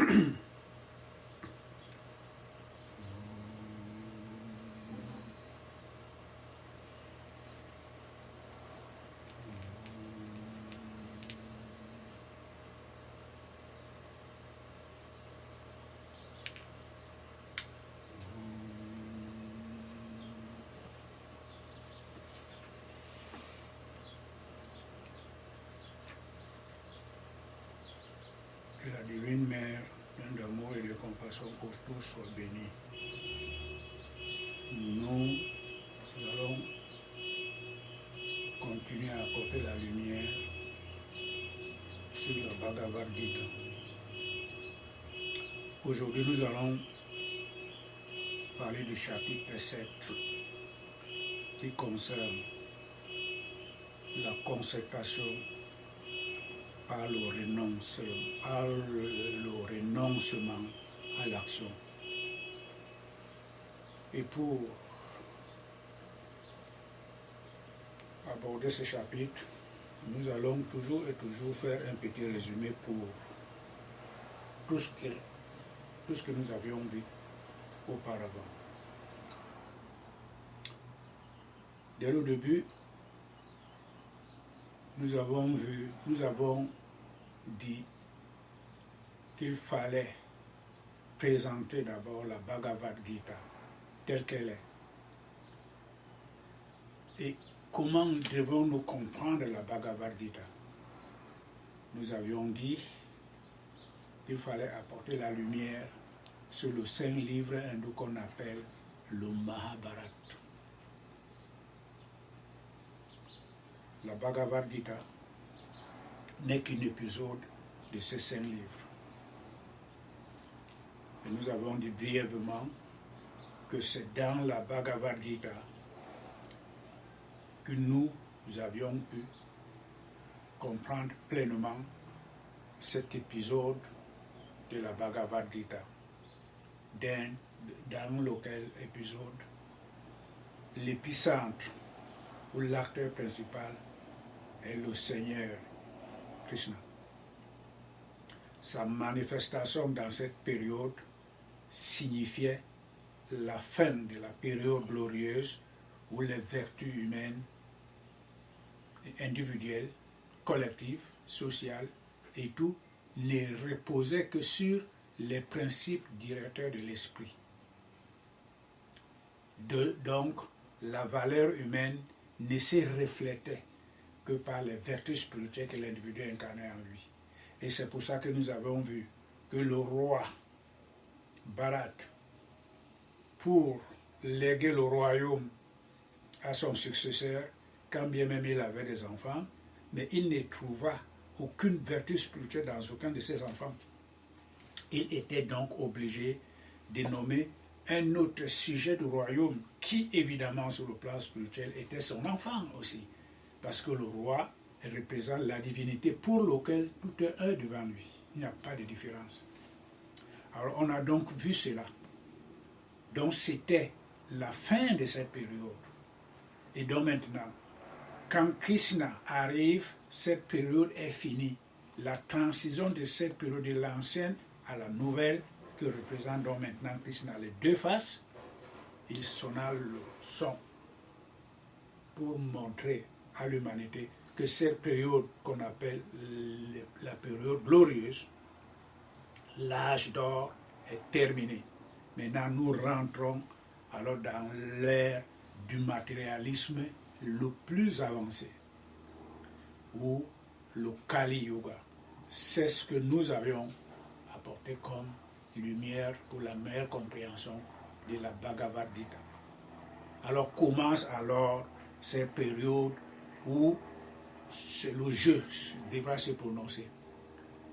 Que la divine mère, pleine d'amour et de compassion pour tous, soit bénie. Nous allons continuer à apporter la lumière sur le Bhagavad Gita. Aujourd'hui, nous allons parler du chapitre 7 qui concerne la consécration par le renoncement à l'action. Et pour aborder ce chapitre, nous allons toujours faire un petit résumé pour tout ce que nous avions vu auparavant. Dès le début, nous avons dit qu'il fallait présenter d'abord la Bhagavad Gita telle qu'elle est. Et comment devons-nous comprendre la Bhagavad Gita? Nous avions dit qu'il fallait apporter la lumière sur le saint livre hindou qu'on appelle le Mahabharata. La Bhagavad Gita n'est qu'un épisode de ce saint livre. Et nous avons dit brièvement que c'est dans la Bhagavad Gita que nous avions pu comprendre pleinement cet épisode de la Bhagavad Gita, dans lequel épisode l'épicentre ou l'acteur principal est le Seigneur Krishna. Sa manifestation dans cette période signifiait la fin de la période glorieuse où les vertus humaines, individuelles, collectives, sociales et tout ne reposaient que sur les principes directeurs de l'esprit. Donc, la valeur humaine ne se reflétait que par les vertus spirituelles que l'individu incarnait en lui. Et c'est pour ça que nous avons vu que le roi Bharat, pour léguer le royaume à son successeur, quand bien même il avait des enfants, mais il ne trouva aucune vertu spirituelle dans aucun de ses enfants. Il était donc obligé de nommer un autre sujet du royaume qui, évidemment, sur le plan spirituel, était son enfant aussi. Parce que le roi représente la divinité pour laquelle tout est un devant lui. Il n'y a pas de différence. Alors, on a donc vu cela. Donc, c'était la fin de cette période. Et donc maintenant, quand Krishna arrive, cette période est finie. La transition de cette période de l'ancienne à la nouvelle que représente donc maintenant Krishna. Les deux faces, il sonna le son pour montrer à l'humanité que cette période qu'on appelle la période glorieuse, l'âge d'or est terminé. Maintenant, nous rentrons alors dans l'ère du matérialisme le plus avancé, ou le Kali Yuga. C'est ce que nous avions apporté comme lumière pour la meilleure compréhension de la Bhagavad Gita. Alors commence alors cette période où c'est le jeu devra se prononcer.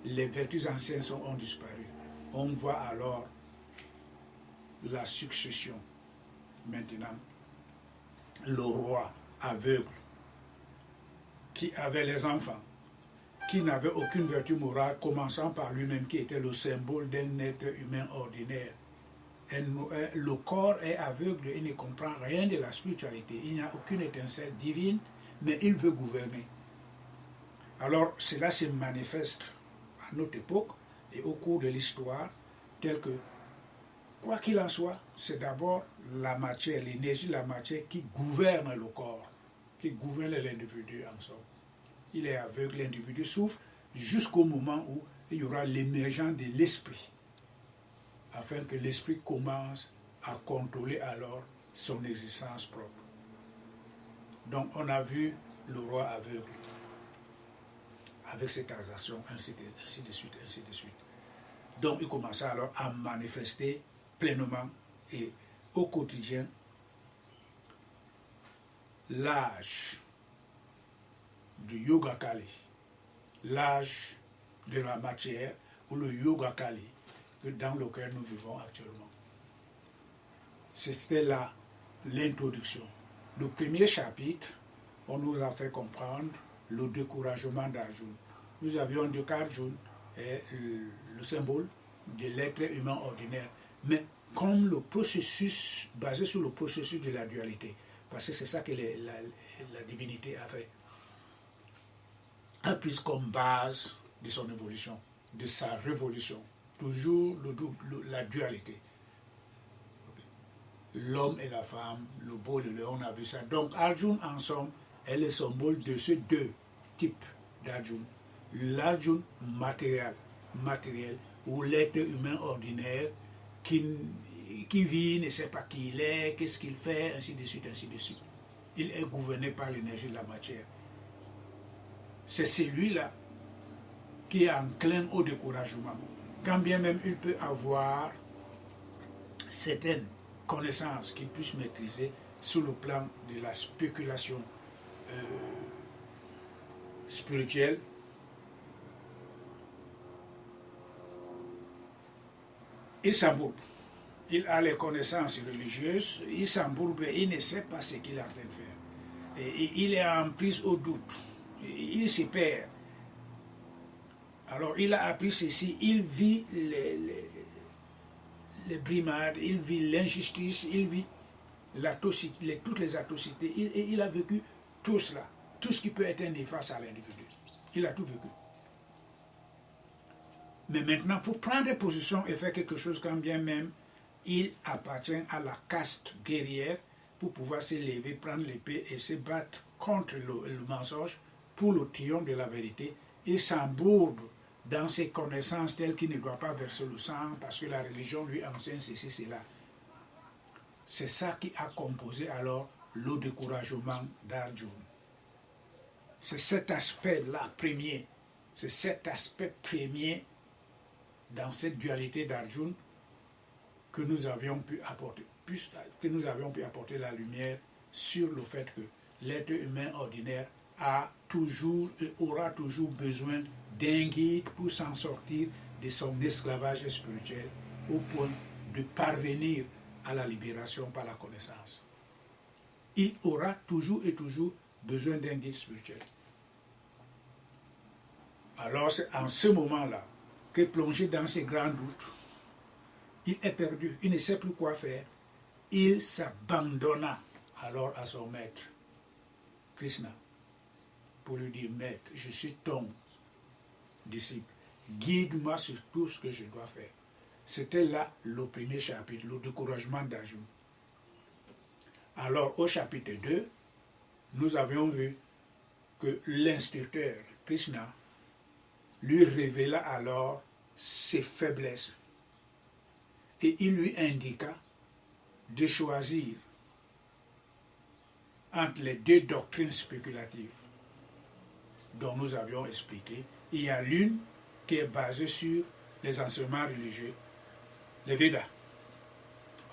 Les vertus anciennes ont disparu. On voit alors la succession. Maintenant, le roi aveugle qui avait les enfants, qui n'avait aucune vertu morale, commençant par lui-même qui était le symbole d'un être humain ordinaire. Le corps est aveugle, il ne comprend rien de la spiritualité, il n'y a aucune étincelle divine, mais il veut gouverner. Alors cela se manifeste à notre époque et au cours de l'histoire, tel que, quoi qu'il en soit, c'est d'abord la matière, l'énergie de la matière qui gouverne le corps, qui gouverne l'individu en somme. Il est aveugle, l'individu souffre jusqu'au moment où il y aura l'émergence de l'esprit, afin que l'esprit commence à contrôler alors son existence propre. Donc on a vu le roi aveugle, avec ses transactions, ainsi de suite, ainsi de suite. Donc il commença alors à manifester pleinement et au quotidien l'âge du Yoga Kali, l'âge de la matière ou le Yoga Kali dans lequel nous vivons actuellement. C'était là l'introduction. Le premier chapitre, on nous a fait comprendre le découragement d'Arjuna. Nous avions dit qu'Arjuna est le symbole de l'être humain ordinaire, mais comme le processus, basé sur le processus de la dualité, parce que c'est ça que la divinité a fait, a pris comme base de son évolution, de sa révolution, toujours la dualité. L'homme et la femme, le beau et le lion, on a vu ça. Donc Arjuna, en somme, est le symbole de ces deux types d'Arjuna. L'Arjuna matériel, ou l'être humain ordinaire qui vit, ne sait pas qui il est, qu'est-ce qu'il fait, ainsi de suite, ainsi de suite. Il est gouverné par l'énergie de la matière. C'est celui-là qui est enclin au découragement. Quand bien même il peut avoir certaines connaissances qu'il puisse maîtriser sur le plan de la spéculation spirituelle, il s'embourbe. Il a les connaissances religieuses, il s'embourbe et il ne sait pas ce qu'il est en train de faire. Et il est en prise au doute. Il se perd. Alors il a appris ceci, il vit les brimades, il vit l'injustice, il vit toutes les atrocités. Il a vécu tout cela, tout ce qui peut être néfaste à l'individu. Il a tout vécu. Mais maintenant, pour prendre position et faire quelque chose, quand bien même il appartient à la caste guerrière, pour pouvoir se lever, prendre l'épée et se battre contre le mensonge pour le triomphe de la vérité, il s'embourbe dans ses connaissances telles qu'il ne doit pas verser le sang parce que la religion lui enseigne ceci, cela. C'est ça qui a composé alors le découragement d'Arjuna. C'est cet aspect-là premier, c'est cet aspect premier dans cette dualité d'Arjuna que nous avions pu apporter, la lumière sur le fait que l'être humain ordinaire a toujours et aura toujours besoin d'un guide pour s'en sortir de son esclavage spirituel au point de parvenir à la libération par la connaissance. Il aura toujours et toujours besoin d'un guide spirituel. Alors c'est en ce moment-là que plongé dans ces grands doutes, il est perdu, il ne sait plus quoi faire. Il s'abandonna alors à son maître, Krishna, pour lui dire, maître, je suis ton disciple, guide-moi sur tout ce que je dois faire. C'était là le premier chapitre, le découragement d'Arjuna. Alors au chapitre 2, nous avions vu que l'instructeur, Krishna, lui révéla alors ses faiblesses et il lui indiqua de choisir entre les deux doctrines spéculatives dont nous avions expliqué. Il y a l'une qui est basée sur les enseignements religieux, les Védas.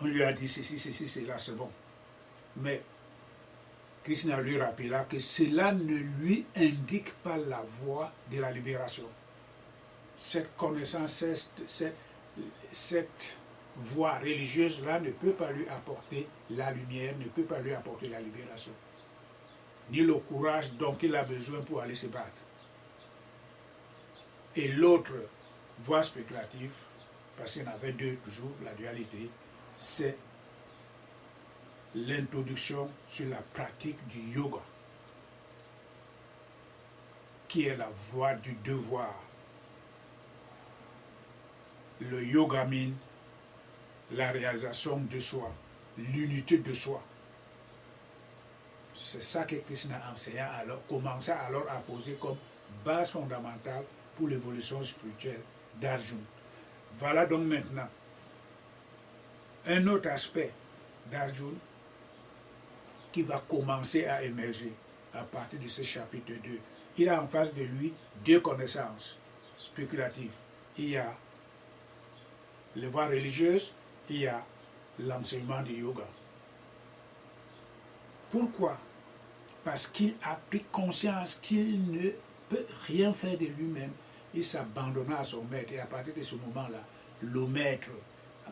On lui a dit ceci, cela, c'est bon. Mais Krishna lui rappela que cela ne lui indique pas la voie de la libération. Cette connaissance, cette voie religieuse-là ne peut pas lui apporter la lumière, ne peut pas lui apporter la libération, ni le courage dont il a besoin pour aller se battre. Et l'autre voie spéculative, parce qu'il y en avait deux toujours, la dualité, c'est l'introduction sur la pratique du yoga, qui est la voie du devoir. le yoga mine la réalisation de soi, l'unité de soi. C'est ça que Krishna enseignait alors, commençait alors à poser comme base fondamentale pour l'évolution spirituelle d'Arjuna. Voilà donc maintenant un autre aspect d'Arjuna qui va commencer à émerger à partir de ce chapitre 2. Il a en face de lui deux connaissances spéculatives. Il y a les voies religieuses, il y a l'enseignement du yoga. Pourquoi? Parce qu'il a pris conscience qu'il ne peut rien faire de lui-même. Il s'abandonna à son maître et à partir de ce moment-là, le maître,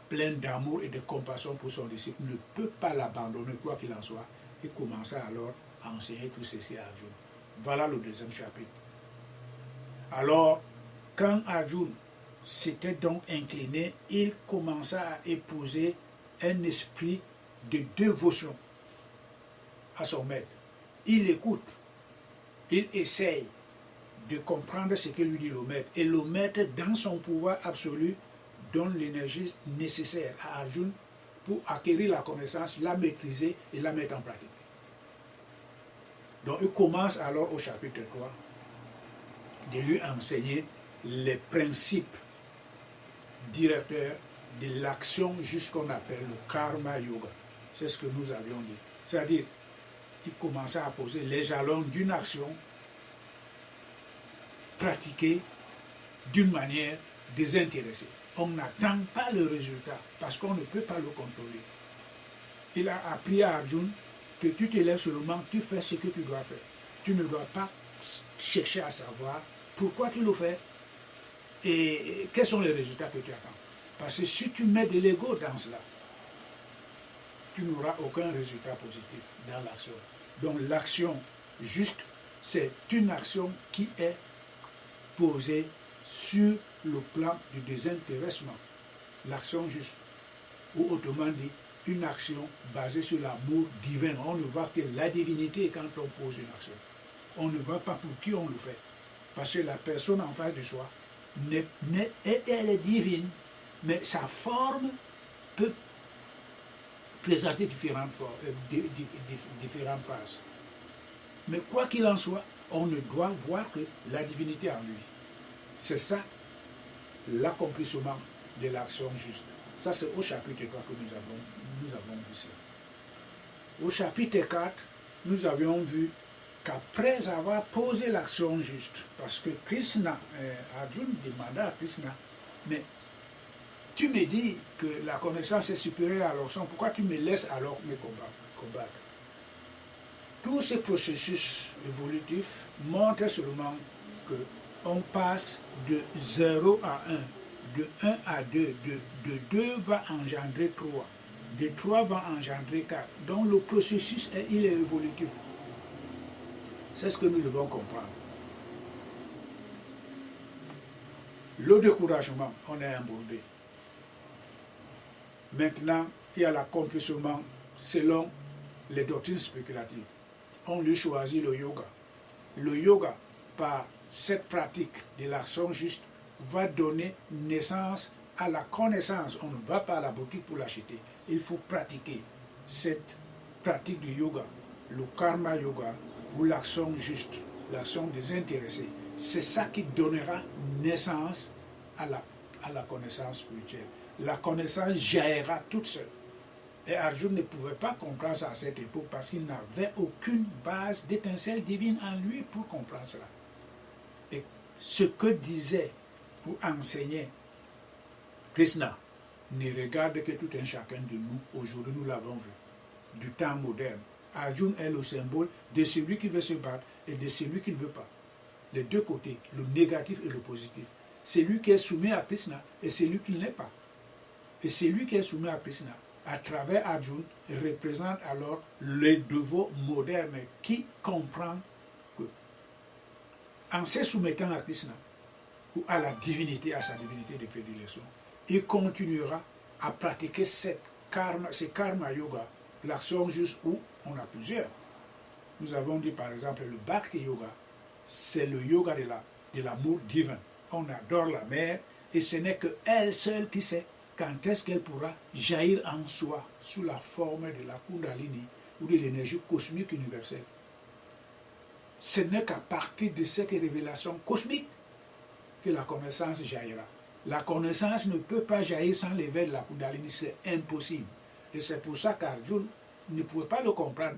plein d'amour et de compassion pour son disciple, ne peut pas l'abandonner, quoi qu'il en soit. Il commença alors à enseigner tout ceci à Arjuna. Voilà le deuxième chapitre. Alors, quand Arjuna s'était donc incliné, il commença à épouser un esprit de dévotion à son maître. Il écoute, il essaye de comprendre ce que lui dit le maître. Et le maître, dans son pouvoir absolu, donne l'énergie nécessaire à Arjuna pour acquérir la connaissance, la maîtriser et la mettre en pratique. Donc il commence alors au chapitre 3 de lui enseigner les principes directeurs de l'action jusqu'on appelle le karma yoga. C'est ce que nous avions dit. C'est-à-dire, il commençait à poser les jalons d'une action pratiquée d'une manière désintéressée. On n'attend pas le résultat parce qu'on ne peut pas le contrôler. Il a appris à Arjuna que tu te lèves seulement, tu fais ce que tu dois faire. Tu ne dois pas chercher à savoir pourquoi tu le fais et quels sont les résultats que tu attends. Parce que si tu mets de l'ego dans cela, tu n'auras aucun résultat positif dans l'action. Donc l'action juste, c'est une action qui est posée sur le plan du désintéressement. L'action juste, ou autrement dit, une action basée sur l'amour divin. On ne voit que la divinité quand on pose une action. On ne voit pas pour qui on le fait. Parce que la personne en face de soi, elle est divine, mais sa forme peut présenter différentes phases. Mais quoi qu'il en soit, on ne doit voir que la divinité en lui. C'est ça l'accomplissement de l'action juste. Ça, c'est au chapitre 3 que nous avons vu cela. Au chapitre 4, nous avions vu qu'après avoir posé l'action juste, parce que Krishna, Arjuna demanda à Krishna, mais tu me dis que la connaissance est supérieure à l'action, pourquoi tu me laisses alors me combattre? Tous ces processus évolutifs montrent seulement qu'on passe de 0 à 1, de 1 à 2, de 2 va engendrer 3, de 3 va engendrer 4. Donc le processus, il est évolutif. C'est ce que nous devons comprendre. Le découragement, on est embourbé. Maintenant, il y a l'accomplissement selon les doctrines spéculatives. On lui choisit le yoga. Le yoga, par cette pratique de l'action juste, va donner naissance à la connaissance. On ne va pas à la boutique pour l'acheter. Il faut pratiquer cette pratique du yoga, le karma yoga, ou l'action juste, l'action désintéressée. C'est ça qui donnera naissance à la connaissance spirituelle. La connaissance jaillira toute seule. Et Arjuna ne pouvait pas comprendre ça à cette époque parce qu'il n'avait aucune base d'étincelle divine en lui pour comprendre cela. Et ce que disait ou enseignait Krishna ne regarde que tout un chacun de nous. Aujourd'hui, nous l'avons vu, du temps moderne. Arjuna est le symbole de celui qui veut se battre et de celui qui ne veut pas. Les deux côtés, le négatif et le positif. Celui qui est soumis à Krishna et celui qui ne l'est pas. Et celui qui est soumis à Krishna, à travers Arjuna, représente alors le devoir moderne qui comprend que, en se soumettant à Krishna, ou à la divinité, à sa divinité de prédilection, il continuera à pratiquer ce karma yoga, l'action juste où on a plusieurs. Nous avons dit par exemple le Bhakti yoga, c'est le yoga de l'amour divin. On adore la mère Et ce n'est qu'elle seule qui sait quand est-ce qu'elle pourra jaillir en soi sous la forme de la Kundalini ou de l'énergie cosmique universelle. Ce n'est qu'à partir de cette révélation cosmique que la connaissance jaillira. La connaissance ne peut pas jaillir sans l'éveil de la Kundalini, c'est impossible. Et c'est pour ça qu'Arjuna ne pouvait pas le comprendre.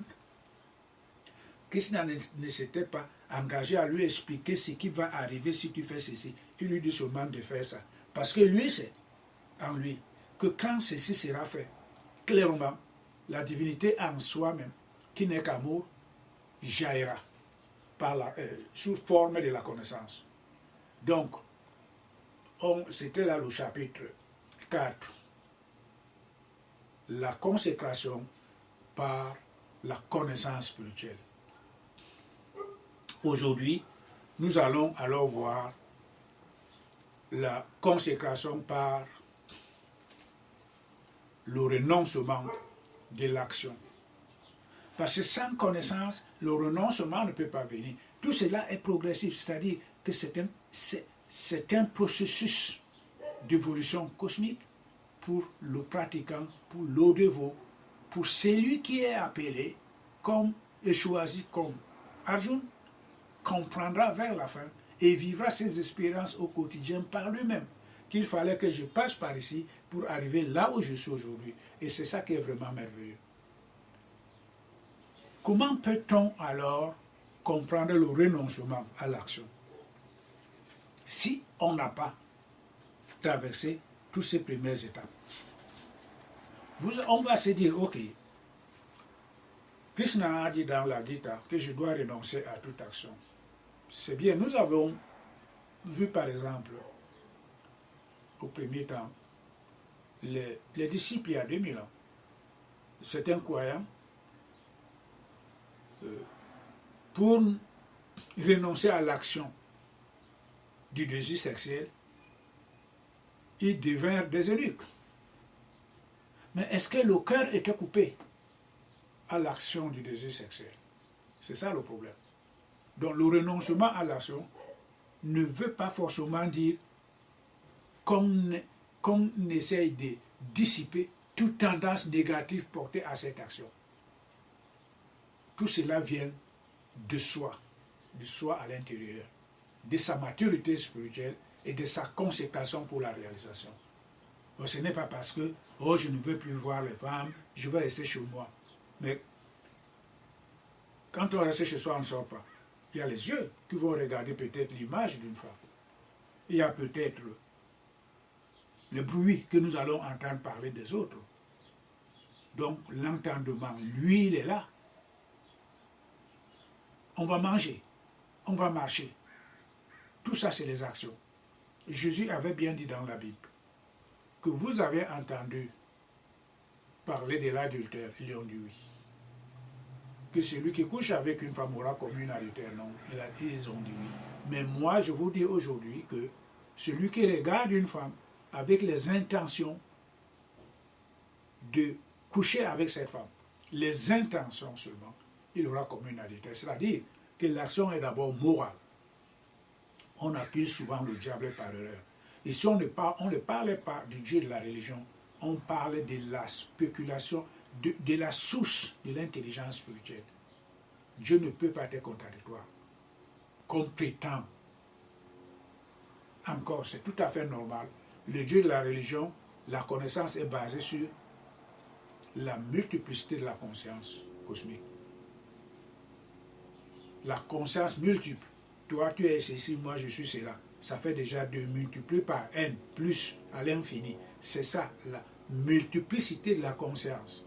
Krishna ne s'était pas engagé à lui expliquer ce qui va arriver si tu fais ceci. Il lui dit seulement de faire ça. Parce que lui sait, en lui, que quand ceci sera fait, clairement, la divinité en soi-même, qui n'est qu'amour, jaillira sous forme de la connaissance. Donc, c'était là le chapitre 4. La consécration par la connaissance spirituelle. Aujourd'hui, nous allons alors voir la consécration par le renoncement de l'action. Parce que sans connaissance, le renoncement ne peut pas venir. Tout cela est progressif, c'est-à-dire que c'est un processus d'évolution cosmique pour le pratiquant, pour le dévot, pour celui qui est appelé comme et choisi comme Arjuna, comprendra vers la fin et vivra ses expériences au quotidien par lui-même. Qu'il fallait que je passe par ici pour arriver là où je suis aujourd'hui. Et c'est ça qui est vraiment merveilleux. Comment peut-on alors comprendre le renoncement à l'action si on n'a pas traversé toutes ces premières étapes? On va se dire, ok, Krishna a dit dans la Gita que je dois renoncer à toute action. C'est bien, nous avons vu par exemple, au premier temps, les disciples il y a 2000 ans. Certains croyants, pour renoncer à l'action du désir sexuel, ils devinrent des eunuques. Mais est-ce que le cœur était coupé à l'action du désir sexuel? C'est ça le problème. Donc le renoncement à l'action ne veut pas forcément dire qu'on essaye de dissiper toute tendance négative portée à cette action. Tout cela vient de soi à l'intérieur, de sa maturité spirituelle et de sa consécration pour la réalisation. Donc, ce n'est pas parce que je ne veux plus voir les femmes, je vais rester chez moi. Mais quand on reste chez soi, on ne sort pas. Il y a les yeux qui vont regarder peut-être l'image d'une femme. Il y a peut-être le bruit que nous allons entendre parler des autres. Donc l'entendement, lui, il est là. On va manger, on va marcher. Tout ça, c'est les actions. Jésus avait bien dit dans la Bible que vous avez entendu parler de l'adultère, ils ont dit oui. Que celui qui couche avec une femme aura commis un adultère, non, ils ont dit oui. Mais moi, je vous dis aujourd'hui que celui qui regarde une femme avec les intentions de coucher avec cette femme, les intentions seulement, il aura commis un adultère. C'est-à-dire que l'action est d'abord morale. On accuse souvent le diable par erreur. Ici, on ne parle pas du Dieu de la religion, on parle de la spéculation, de la source de l'intelligence spirituelle. Dieu ne peut pas être contradictoire, comme prétend. Encore, c'est tout à fait normal. Le Dieu de la religion, la connaissance est basée sur la multiplicité de la conscience cosmique. La conscience multiple. Toi, tu es ceci, moi, je suis cela. Ça fait déjà 2 multiplié par n, plus à l'infini. C'est ça, la multiplicité de la conscience.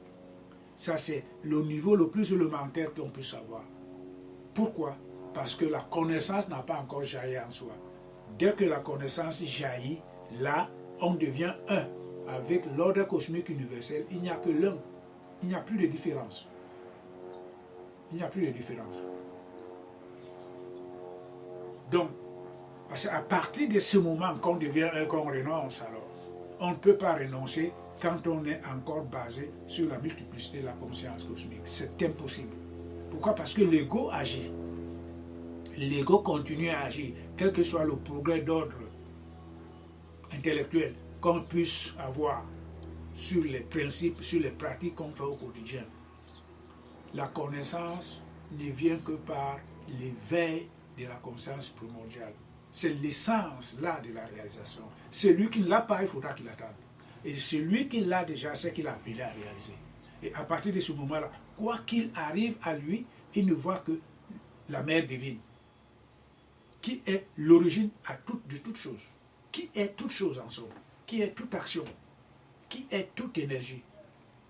Ça, c'est le niveau le plus élémentaire qu'on puisse avoir. Pourquoi? Parce que la connaissance n'a pas encore jailli en soi. Dès que la connaissance jaillit, là, on devient un. Avec l'ordre cosmique universel, il n'y a que l'un. Il n'y a plus de différence. Il n'y a plus de différence. Donc, c'est à partir de ce moment qu'on devient un, qu'on renonce alors. On ne peut pas renoncer quand on est encore basé sur la multiplicité de la conscience cosmique. C'est impossible. Pourquoi? Parce que l'ego agit. L'ego continue à agir, quel que soit le progrès d'ordre intellectuelle qu'on puisse avoir sur les principes, sur les pratiques qu'on fait au quotidien. La connaissance ne vient que par l'éveil de la conscience primordiale. C'est l'essence là de la réalisation. Celui qui ne l'a pas, il faudra qu'il attende. Et celui qui l'a déjà, c'est qu'il a appelé à réaliser. Et à partir de ce moment-là, quoi qu'il arrive à lui, il ne voit que la mère divine, qui est l'origine de toute chose, qui est toute chose en somme, qui est toute action, qui est toute énergie.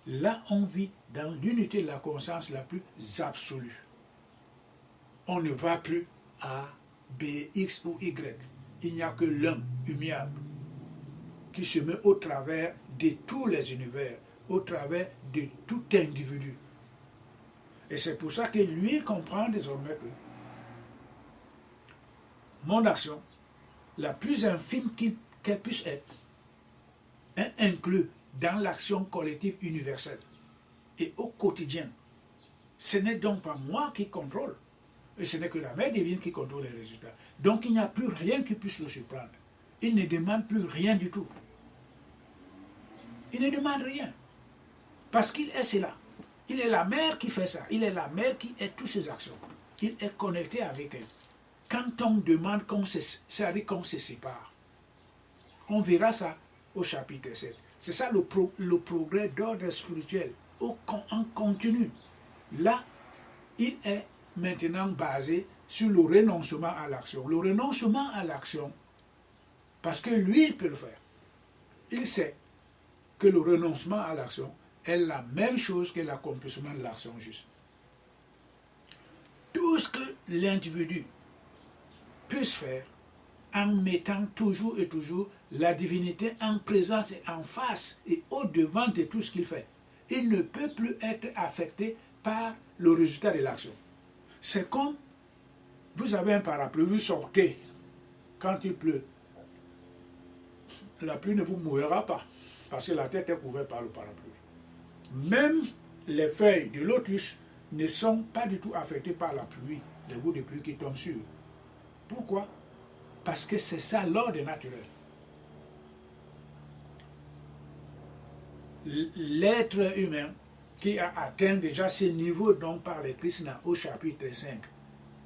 Là, on vit dans l'unité de la conscience la plus absolue. On ne va plus à B, X ou Y. Il n'y a que l'un, immuable, qui se met au travers de tous les univers, au travers de tout individu. Et c'est pour ça que lui comprend désormais que mon action, la plus infime qu'elle puisse être, est inclue dans l'action collective universelle et au quotidien. Ce n'est donc pas moi qui contrôle, et ce n'est que la mère divine qui contrôle les résultats. Donc il n'y a plus rien qui puisse le surprendre. Il ne demande plus rien du tout. Il ne demande rien. Parce qu'il est cela. Il est la mère qui fait ça. Il est la mère qui est toutes ses actions. Il est connecté avec elle. Quand on demande c'est-à-dire qu'on se sépare. On verra ça au chapitre 7. C'est ça le progrès d'ordre spirituel en continu. Là, il est maintenant basé sur le renoncement à l'action. Le renoncement à l'action, parce que lui, il peut le faire. Il sait que le renoncement à l'action est la même chose que l'accomplissement de l'action juste. Tout ce que l'individu puisse faire en mettant toujours et toujours la divinité en présence et en face et au-devant de tout ce qu'il fait. Il ne peut plus être affecté par le résultat de l'action. C'est comme vous avez un parapluie, vous sortez quand il pleut. La pluie ne vous mouillera pas parce que la tête est couverte par le parapluie. Même les feuilles de lotus ne sont pas du tout affectées par la pluie, les gouttes de pluie qui tombent sur eux. Pourquoi? Parce que c'est ça l'ordre naturel. L'être humain qui a atteint déjà ce niveau dont parle Krishna au chapitre 5,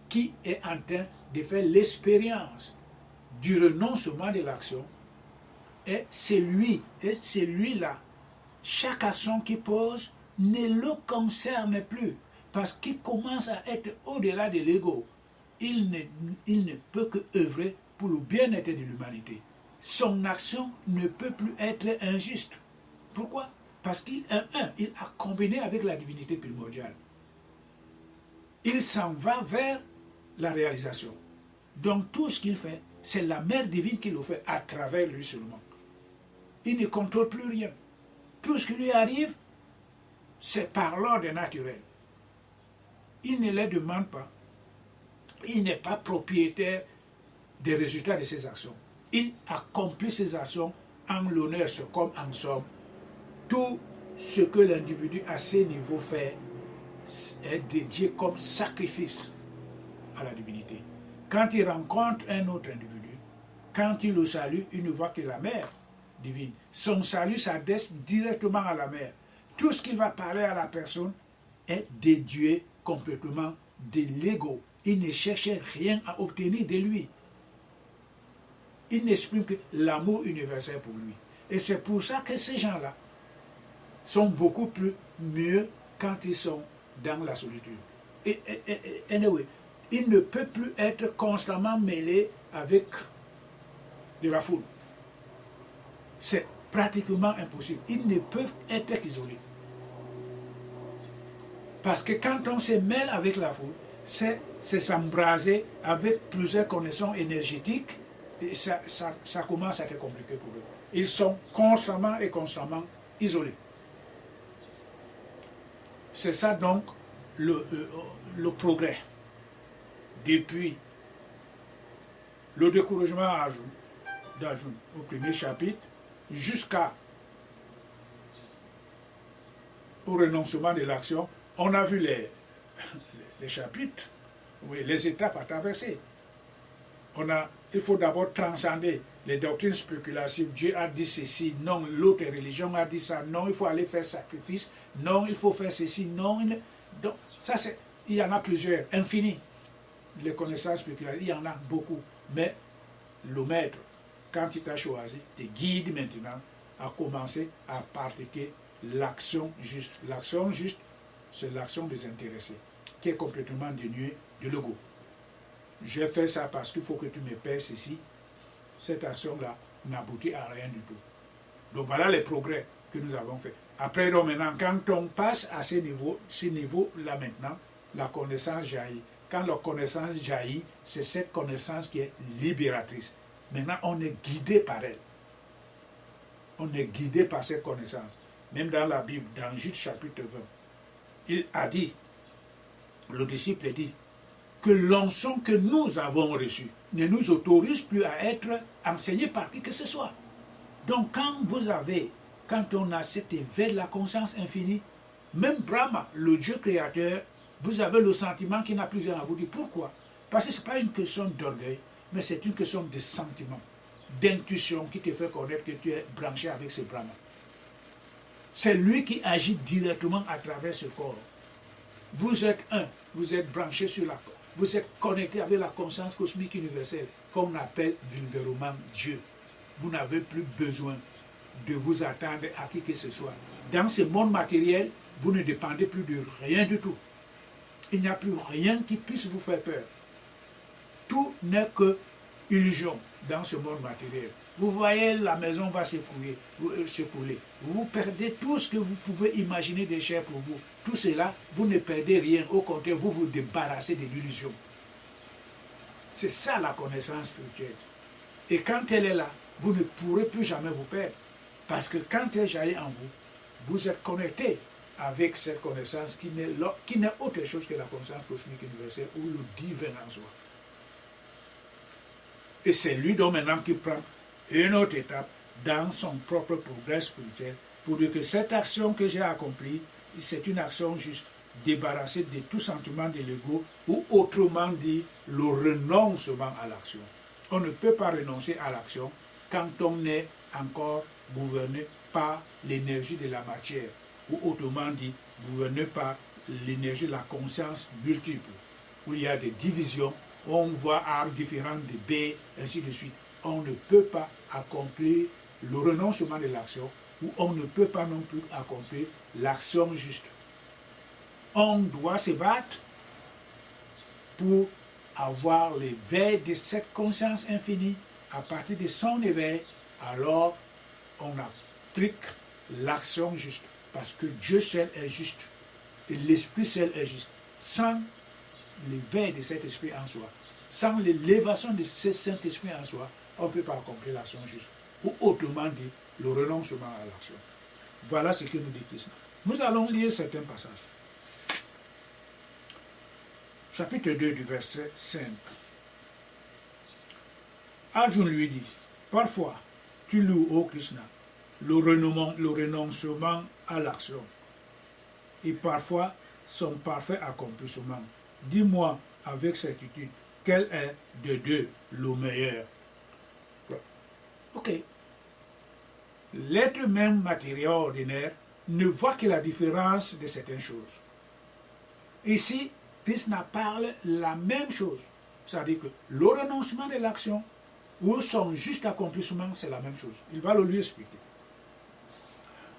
qui est en train de faire l'expérience du renoncement de l'action, et c'est lui-là. Chaque action qu'il pose ne le concerne plus, parce qu'il commence à être au-delà de l'ego. Il ne peut que œuvrer pour le bien-être de l'humanité. Son action ne peut plus être injuste. Pourquoi? Parce qu'il a combiné avec la divinité primordiale. Il s'en va vers la réalisation. Donc tout ce qu'il fait, c'est la mère divine qui le fait à travers lui seulement. Il ne contrôle plus rien. Tout ce qui lui arrive, c'est par l'ordre naturel. Il ne les demande pas. Il n'est pas propriétaire des résultats de ses actions. Il accomplit ses actions en l'honneur, comme en somme. Tout ce que l'individu à ce niveau fait est dédié comme sacrifice à la divinité. Quand il rencontre un autre individu, quand il le salue, il ne voit que la mère divine. Son salut s'adresse directement à la mère. Tout ce qu'il va parler à la personne est déduit complètement de l'ego. Il ne cherche rien à obtenir de lui. Il n'exprime que l'amour universel pour lui. Et c'est pour ça que ces gens-là sont beaucoup plus mieux quand ils sont dans la solitude. Et anyway, il ne peut plus être constamment mêlé avec de la foule. C'est pratiquement impossible. Ils ne peuvent être qu'isolés. Parce que quand on se mêle avec la foule, c'est s'embraser avec plusieurs connexions énergétiques et ça commence à être compliqué pour eux. Ils sont constamment isolés. C'est ça donc le progrès. Depuis le découragement d'Arjuna au premier chapitre jusqu'au renoncement de l'action, on a vu les chapitres, oui, les étapes à traverser. Il faut d'abord transcender les doctrines spéculatives, Dieu a dit ceci, non, l'autre religion a dit ça, non, il faut aller faire sacrifice, non, il faut faire ceci, non. Donc, ça, il y en a plusieurs, infini. Les connaissances spéculatives, il y en a beaucoup. Mais le maître, quand il t'a choisi, te guide maintenant à commencer à pratiquer l'action juste. L'action juste, c'est l'action désintéressée, qui est complètement dénuée de l'ego. Je fais ça parce qu'il faut que tu me paies ceci. Cette action-là n'aboutit à rien du tout. Donc voilà les progrès que nous avons faits. Après, donc maintenant, quand on passe à ce niveau-là maintenant, la connaissance jaillit. Quand la connaissance jaillit, c'est cette connaissance qui est libératrice. Maintenant, on est guidé par elle. On est guidé par cette connaissance. Même dans la Bible, dans Jude chapitre 20, il a dit, le disciple dit, que l'onction que nous avons reçue ne nous autorise plus à être enseignés par qui que ce soit. Donc quand on a cet éveil de la conscience infinie, même Brahma, le Dieu créateur, vous avez le sentiment qu'il n'a plus rien à vous dire. Pourquoi? Parce que ce n'est pas une question d'orgueil, mais c'est une question de sentiment, d'intuition qui te fait connaître que tu es branché avec ce Brahma. C'est lui qui agit directement à travers ce corps. Vous êtes un, vous êtes branché sur la corps. Vous êtes connecté avec la conscience cosmique universelle, qu'on appelle vulgairement Dieu. Vous n'avez plus besoin de vous attendre à qui que ce soit. Dans ce monde matériel, vous ne dépendez plus de rien du tout. Il n'y a plus rien qui puisse vous faire peur. Tout n'est que illusion dans ce monde matériel. Vous voyez, la maison va s'écouler. Vous perdez tout ce que vous pouvez imaginer de cher pour vous. Tout cela, vous ne perdez rien. Au contraire, vous vous débarrassez de l'illusion. C'est ça la connaissance spirituelle. Et quand elle est là, vous ne pourrez plus jamais vous perdre. Parce que quand elle jaillit en vous, vous êtes connecté avec cette connaissance qui n'est autre chose que la conscience cosmique universelle ou le divin en soi. Et c'est lui donc maintenant qui prend une autre étape dans son propre progrès spirituel pour dire que cette action que j'ai accomplie, c'est une action juste, débarrassée de tout sentiment de l'ego, ou autrement dit, le renoncement à l'action. On ne peut pas renoncer à l'action quand on est encore gouverné par l'énergie de la matière, ou autrement dit, gouverné par l'énergie de la conscience multiple, où il y a des divisions, où on voit armes différentes de B, ainsi de suite. On ne peut pas accomplir le renoncement de l'action, ou on ne peut pas non plus accomplir l'action juste. On doit se battre pour avoir l'éveil de cette conscience infinie. À partir de son éveil, alors on applique l'action juste. Parce que Dieu seul est juste. Et l'Esprit seul est juste. Sans l'éveil de cet esprit en soi, sans l'élévation de ce Saint-Esprit en soi, on ne peut pas accomplir l'action juste. Ou autrement dit, le renoncement à l'action. Voilà ce que nous dit Krishna. Nous allons lire certains passages. Chapitre 2 du verset 5. Arjuna lui dit, parfois, tu loues, ô Krishna, le renoncement à l'action, et parfois son parfait accomplissement. Dis-moi avec certitude, quel est de deux le meilleur? Ok. L'être même matériel ordinaire ne voit que la différence de certaines choses. Ici, Krishna parle la même chose. C'est-à-dire que le renoncement de l'action ou son juste accomplissement, c'est la même chose. Il va le lui expliquer.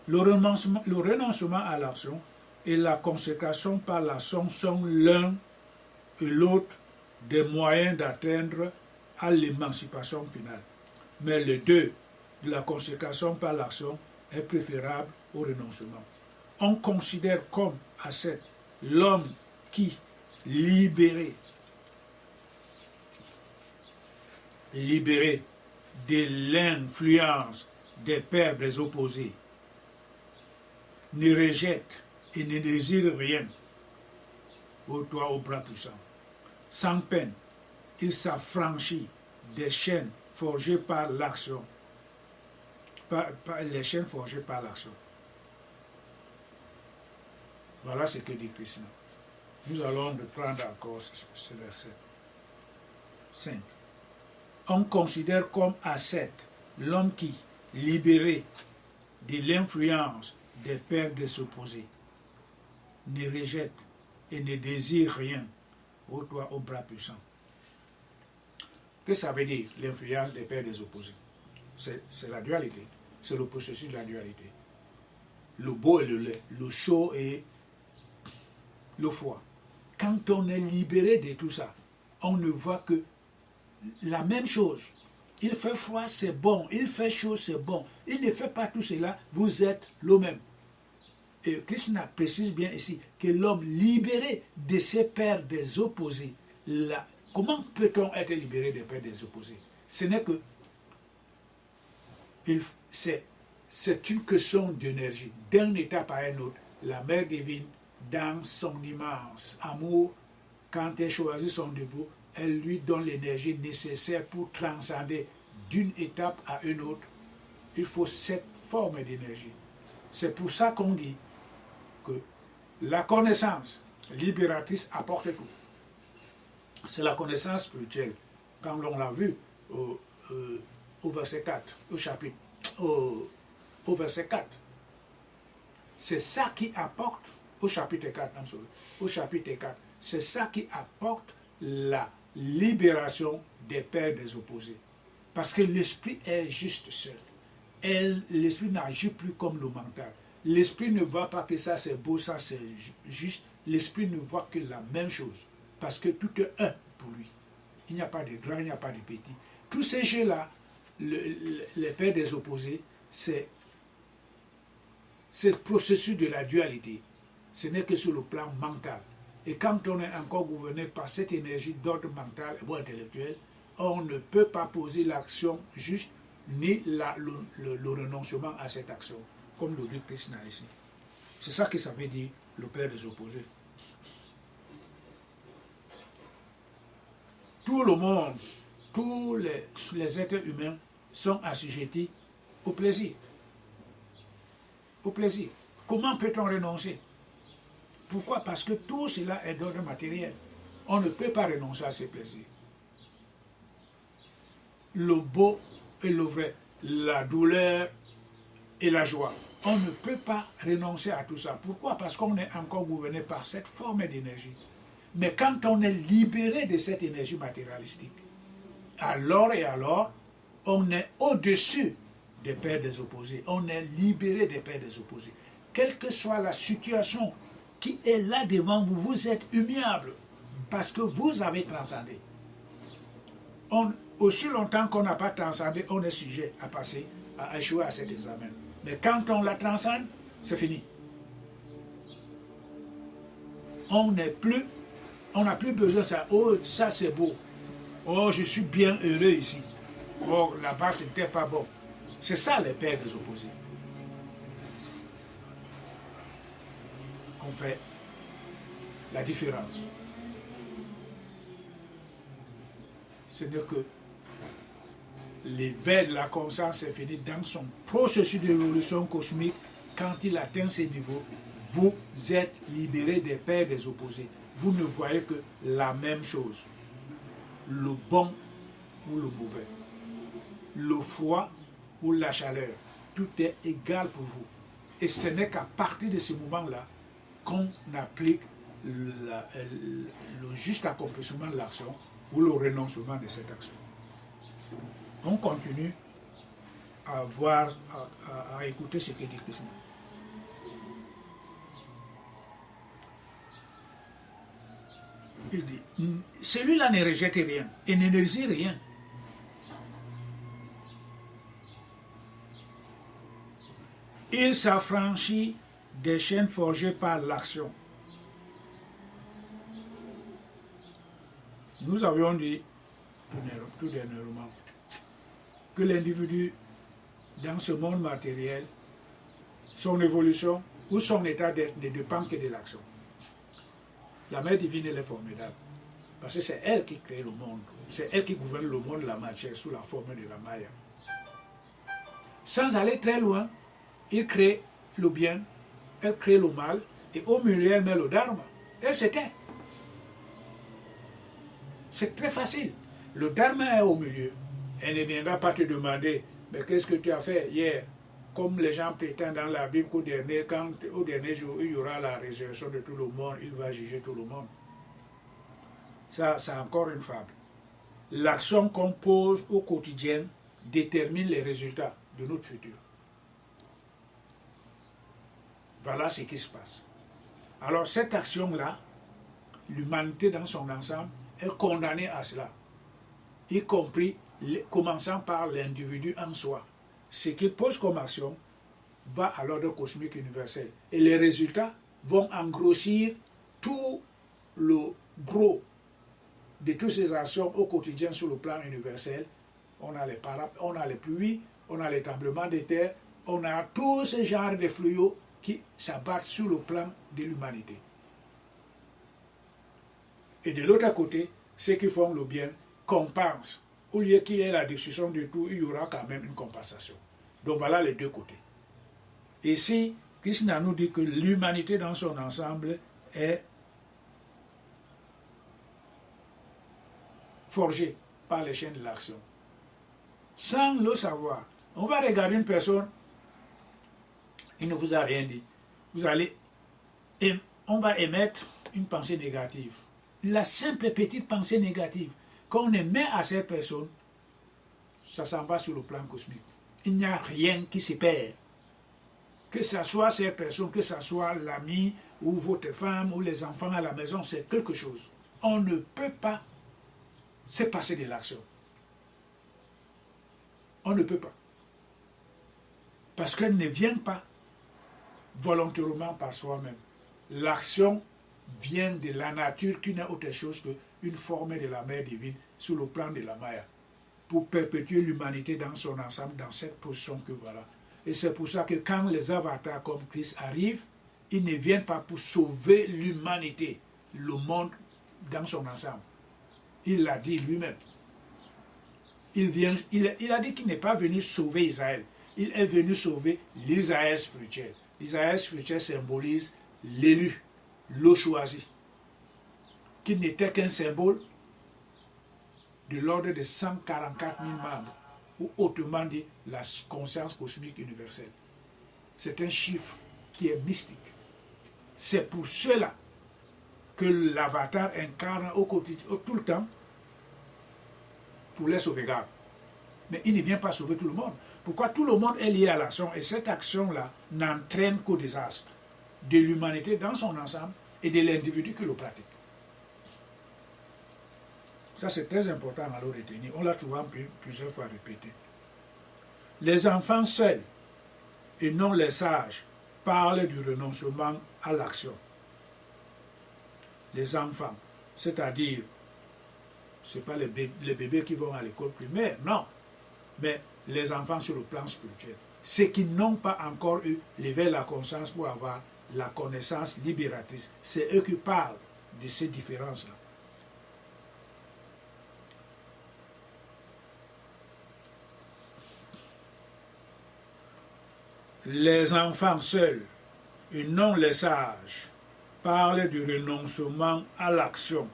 Le renoncement à l'action et la consécration par l'action sont l'un et l'autre des moyens d'atteindre à l'émancipation finale. Mais les deux, de la consécration par l'action, est préférable au renoncement. On considère comme ascète l'homme qui, libéré de l'influence des pères des opposés, ne rejette et ne désire rien au bras puissant. Sans peine, il s'affranchit des chaînes forgées par l'action. Les chaînes forgées par l'action. Voilà ce que dit Krishna. Nous allons reprendre encore ce verset 5. on considère comme ascète l'homme qui, libéré de l'influence des pères désopposés, ne rejette et ne désire rien au doigt au bras puissant. Qu'est-ce que ça veut dire, l'influence des pères désopposés? C'est la dualité, c'est le processus de la dualité. Le beau et le laid, le chaud et le froid. Quand on est libéré de tout ça, on ne voit que la même chose. Il fait froid, c'est bon. Il fait chaud, c'est bon. Il ne fait pas tout cela, vous êtes le même. Et Krishna précise bien ici que l'homme libéré de ses pères des opposés, comment peut-on être libéré des pères des opposés? Ce n'est que c'est une question d'énergie, d'un état à un autre. La mère divine, dans son immense amour, quand elle choisit son dévot, elle lui donne l'énergie nécessaire pour transcender d'une étape à une autre. Il faut cette forme d'énergie. C'est pour ça qu'on dit que la connaissance libératrice apporte tout. C'est la connaissance spirituelle. Quand l'on l'a vu au verset 4, au verset 4. C'est ça qui apporte, au chapitre 4, au chapitre 4, c'est ça qui apporte la libération des pères des opposés. Parce que l'esprit est juste seul. L'esprit n'agit plus comme le mental. L'esprit ne voit pas que ça c'est beau, ça c'est juste. L'esprit ne voit que la même chose. Parce que tout est un pour lui. Il n'y a pas de grand, il n'y a pas de petit. Tous ces jeux-là, les pères des opposés, c'est ce processus de la dualité. Ce n'est que sur le plan mental. Et quand on est encore gouverné par cette énergie d'ordre mental ou intellectuel, on ne peut pas poser l'action juste ni le renoncement à cette action, comme le dit Krishna ici. C'est ça que ça veut dire le père des opposés. Tout le monde, tous les êtres humains sont assujettis au plaisir. Au plaisir. Comment peut-on renoncer? Pourquoi? Parce que tout cela est d'ordre matériel. On ne peut pas renoncer à ces plaisirs. Le beau et le vrai, la douleur et la joie. On ne peut pas renoncer à tout ça. Pourquoi? Parce qu'on est encore gouverné par cette forme d'énergie. Mais quand on est libéré de cette énergie matérialistique, alors et alors, on est au-dessus des pères des opposés. On est libéré des pères des opposés. Quelle que soit la situation qui est là devant vous, vous êtes humiliable parce que vous avez transcendé. Aussi longtemps qu'on n'a pas transcendé, on est sujet à passer, à échouer à cet examen. Mais quand on la transcende, c'est fini. On n'a plus besoin de ça. Oh, ça c'est beau. Oh, je suis bien heureux ici. Oh, là-bas, c'était pas bon. C'est ça les pères des opposés. On fait la différence. Ce n'est que l'éveil de la conscience est fini dans son processus d'évolution cosmique. Quand il atteint ces niveaux, vous êtes libéré des pères des opposés. Vous ne voyez que la même chose. Le bon ou le mauvais. Le froid ou la chaleur. Tout est égal pour vous. Et ce n'est qu'à partir de ce moment-là qu'on applique le juste accomplissement de l'action ou le renoncement de cette action. On continue à voir, à écouter ce que dit Krishna. Il dit, celui-là ne rejette rien et ne désire rien. Il s'affranchit des chaînes forgées par l'action. Nous avions dit tout dernièrement que l'individu dans ce monde matériel, son évolution ou son état ne dépend que de l'action. La mère divine, elle est formidable. Parce que c'est elle qui crée le monde. C'est elle qui gouverne le monde de la matière sous la forme de la Maya. Sans aller très loin, il crée le bien, elle crée le mal, et au milieu, elle met le dharma. Et c'était. C'est très facile. Le dharma est au milieu. Elle ne viendra pas te demander, mais qu'est-ce que tu as fait hier? Comme les gens prétendent dans la Bible qu'au dernier jour, il y aura la résurrection de tout le monde, il va juger tout le monde. Ça, c'est encore une fable. L'action qu'on pose au quotidien détermine les résultats de notre futur. Voilà ce qui se passe. Alors cette action-là, l'humanité dans son ensemble est condamnée à cela, y compris commençant par l'individu en soi. Ce qu'il pose comme action va à l'ordre cosmique universel. Et les résultats vont engrossir tout le gros de toutes ces actions au quotidien sur le plan universel. On a les pluies, on a les tremblements de terre, on a tous ces genres de fluides qui s'abattent sur le plan de l'humanité. Et de l'autre côté, ceux qui font le bien compensent. Au lieu qu'il y ait la destruction du tout, il y aura quand même une compensation. Donc voilà les deux côtés. Ici, Krishna nous dit que l'humanité dans son ensemble est forgée par les chaînes de l'action. Sans le savoir, on va regarder une personne, il ne vous a rien dit. On va émettre une pensée négative. La simple petite pensée négative qu'on émet à cette personne, ça s'en va sur le plan cosmique. Il n'y a rien qui se perd. Que ce soit cette personne, que ce soit l'ami ou votre femme ou les enfants à la maison, c'est quelque chose. On ne peut pas se passer de l'action. On ne peut pas. Parce qu'elle ne vient pas volontairement par soi-même. L'action vient de la nature qui n'est autre chose qu'une forme de la mère divine sur le plan de la Maya, pour perpétuer l'humanité dans son ensemble, dans cette position que voilà. Et c'est pour ça que quand les avatars comme Christ arrivent, ils ne viennent pas pour sauver l'humanité, le monde dans son ensemble. Il l'a dit lui-même. Il a dit qu'il n'est pas venu sauver Israël. Il est venu sauver l'Israël spirituel. L'Israël spirituel symbolise l'élu, le choisi, qui n'était qu'un symbole de l'ordre de 144 000 membres, ou autrement dit, la conscience cosmique universelle. C'est un chiffre qui est mystique. C'est pour cela que l'avatar incarne au quotidien, tout le temps, pour les sauvegardes. Mais il ne vient pas sauver tout le monde. Pourquoi tout le monde est lié à l'action, et cette action-là n'entraîne qu'au désastre de l'humanité dans son ensemble et de l'individu qui le pratique. Ça, c'est très important à le retenir. On l'a souvent plusieurs fois répété. Les enfants seuls, et non les sages, parlent du renoncement à l'action. Les enfants, c'est-à-dire, ce n'est pas les bébés qui vont à l'école primaire, non, mais les enfants sur le plan spirituel. Ceux qui n'ont pas encore eu l'éveil de la conscience pour avoir la connaissance libératrice, c'est eux qui parlent de ces différences-là. Les enfants seuls, et non les sages, parlent du renoncement à l'action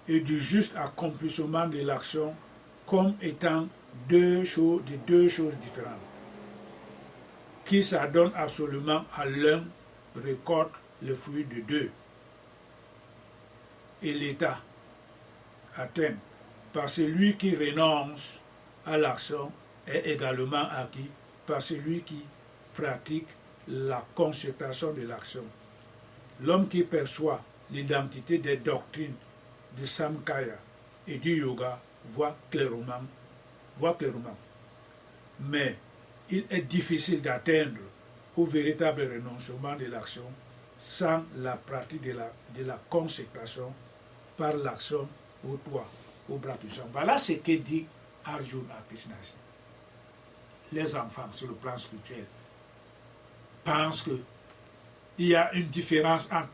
et du juste accomplissement de l'action comme étant deux choses différentes. Qui s'adonne absolument à l'un récolte le fruit de deux. Et l'état atteint par celui qui renonce à l'action est également acquis par celui qui pratique la consécration de l'action. L'homme qui perçoit l'identité des doctrines du Samkhya et du yoga voit clairement. Mais il est difficile d'atteindre au véritable renoncement de l'action sans la pratique de la consécration par l'action au toit, au bras puissant. Voilà ce que dit Arjuna à Krishna. Les enfants sur le plan spirituel pensent qu'il y a une différence entre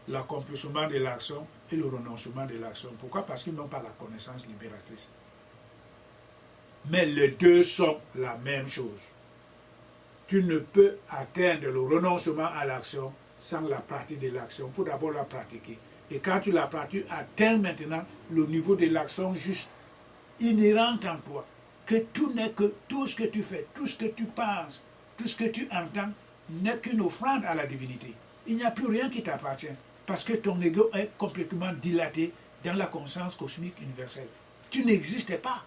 l'accomplissement de l'action et le renoncement de l'action. Pourquoi? Parce qu'ils n'ont pas la connaissance libératrice. Mais les deux sont la même chose. Tu ne peux atteindre le renoncement à l'action sans la pratique de l'action. Il faut d'abord la pratiquer. Et quand tu la pratiques, tu atteins maintenant le niveau de l'action juste. inhérente en toi, que tout ce que tu fais, tout ce que tu penses, tout ce que tu entends n'est qu'une offrande à la divinité. Il n'y a plus rien qui t'appartient parce que ton ego est complètement dilaté dans la conscience cosmique universelle. Tu n'existais pas.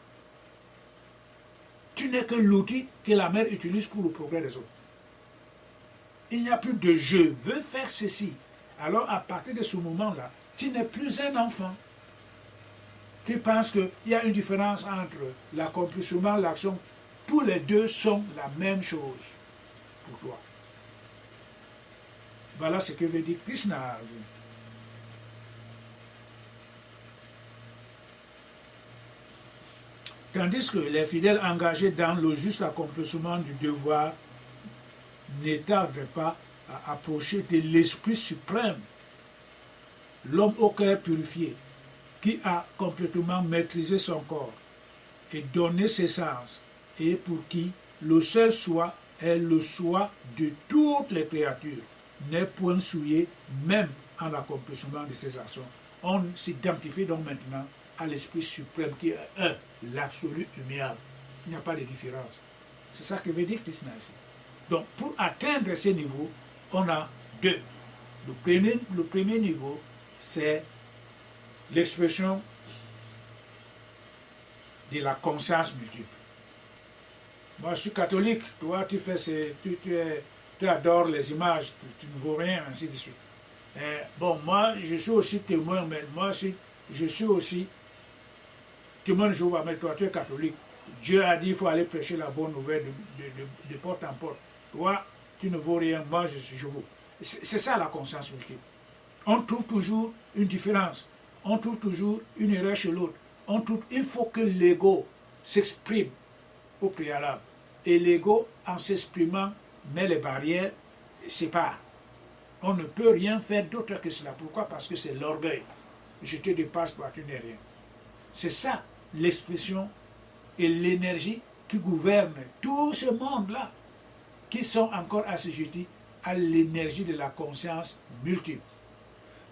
Tu n'es que l'outil que la mère utilise pour le progrès des autres. Il n'y a plus de je veux faire ceci. Alors à partir de ce moment-là, tu n'es plus un enfant qui pense qu'il y a une différence entre l'accomplissement et l'action. Tous les deux sont la même chose pour toi. Voilà ce que veut dire Krishna. Tandis que les fidèles engagés dans le juste accomplissement du devoir ne tardent pas à approcher de l'Esprit suprême, l'homme au cœur purifié, qui a complètement maîtrisé son corps et donné ses sens, et pour qui le seul soi est le soi de toutes les créatures, n'est point souillé même en accomplissement de ses actions. On s'identifie donc maintenant à l'Esprit suprême qui est un, l'absolu immuable. Il n'y a pas de différence. C'est ça que veut dire Krishna ici. Donc pour atteindre ces niveaux, on a deux. Le premier niveau, c'est l'expression de la conscience multiple. Moi, je suis catholique, toi, tu adores les images, tu ne vaux rien, ainsi de suite. Bon, moi, je suis aussi témoin, mais moi, je suis aussi témoin de Jéhovah, mais toi, tu es catholique. Dieu a dit qu'il faut aller prêcher la bonne nouvelle de porte en porte. Toi, tu ne vaux rien, moi, je vaux. C'est ça la conscience multiple. On trouve toujours une différence. On trouve toujours une erreur chez l'autre. Il faut que l'ego s'exprime au préalable. Et l'ego, en s'exprimant, met les barrières, sépare. On ne peut rien faire d'autre que cela. Pourquoi? Parce que c'est l'orgueil. Je te dépasse, toi, tu n'es rien. C'est ça l'expression et l'énergie qui gouverne tout ce monde-là, qui sont encore assujettis à l'énergie de la conscience multiple.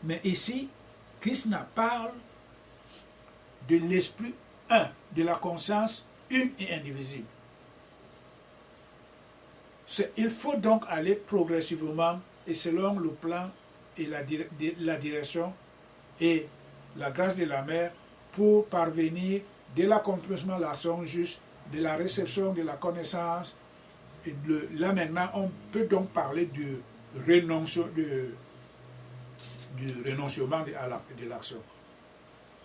Mais ici, Krishna parle de l'esprit un, de la conscience une et indivisible. Il faut donc aller progressivement et selon le plan et la direction et la grâce de la mère pour parvenir de l'accomplissement de l'action juste, de la réception de la connaissance. Et là maintenant, on peut donc parler du renoncement de l'action.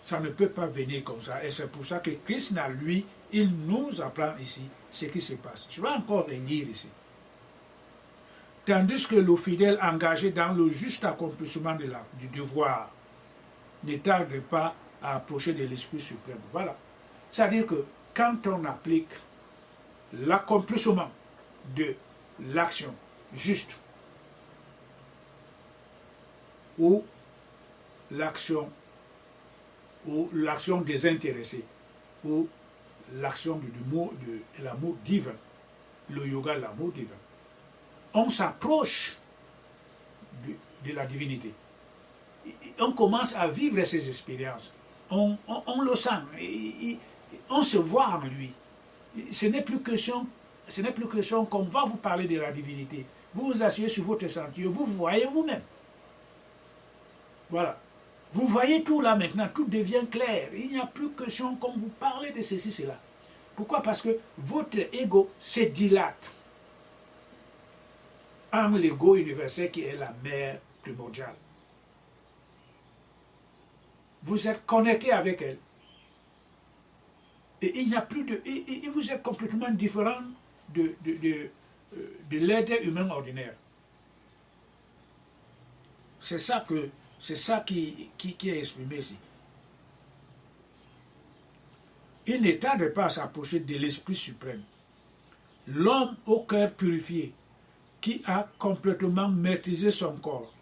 Ça ne peut pas venir comme ça. Et c'est pour ça que Krishna, lui, il nous apprend ici ce qui se passe. Je vais encore le lire ici. Tandis que le fidèle engagé dans le juste accomplissement du devoir ne tarde pas à approcher de l'Esprit suprême. Voilà. C'est-à-dire que quand on applique l'accomplissement de l'action juste ou l'action désintéressée ou l'action de l'amour divin, le yoga de l'amour divin, on s'approche de la divinité. On commence à vivre ces expériences. On le sent. On se voit en lui. Ce n'est plus question qu'on va vous parler de la divinité. Vous vous asseyez sur votre sentier, vous voyez vous-même. Voilà. Vous voyez tout là maintenant, tout devient clair. Il n'y a plus question qu'on vous parle de ceci, cela. Pourquoi? Parce que votre ego se dilate en l'ego universel qui est la mère primordiale. Vous êtes connecté avec elle. Et il n'y a plus de... Et vous êtes complètement différent de l'être humain ordinaire. C'est ça qui est exprimé ici. Il ne tarde pas à s'approcher de l'Esprit suprême. L'homme au cœur purifié, qui a complètement maîtrisé son corps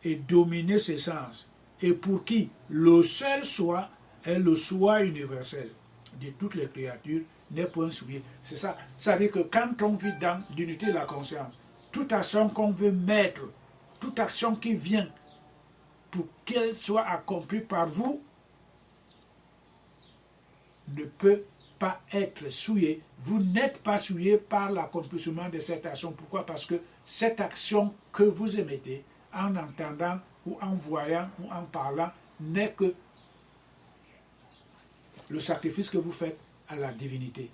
et dominé ses sens, et pour qui le seul soi est le soi universel de toutes les créatures, n'est point souillé. C'est ça. Ça veut dire que quand on vit dans l'unité de la conscience, toute action qu'on veut mettre, toute action qui vient pour qu'elle soit accomplie par vous, ne peut pas être souillé. Vous n'êtes pas souillé par l'accomplissement de cette action. Pourquoi? Parce que cette action que vous émettez, en entendant ou en voyant ou en parlant, n'est que le sacrifice que vous faites à la divinité.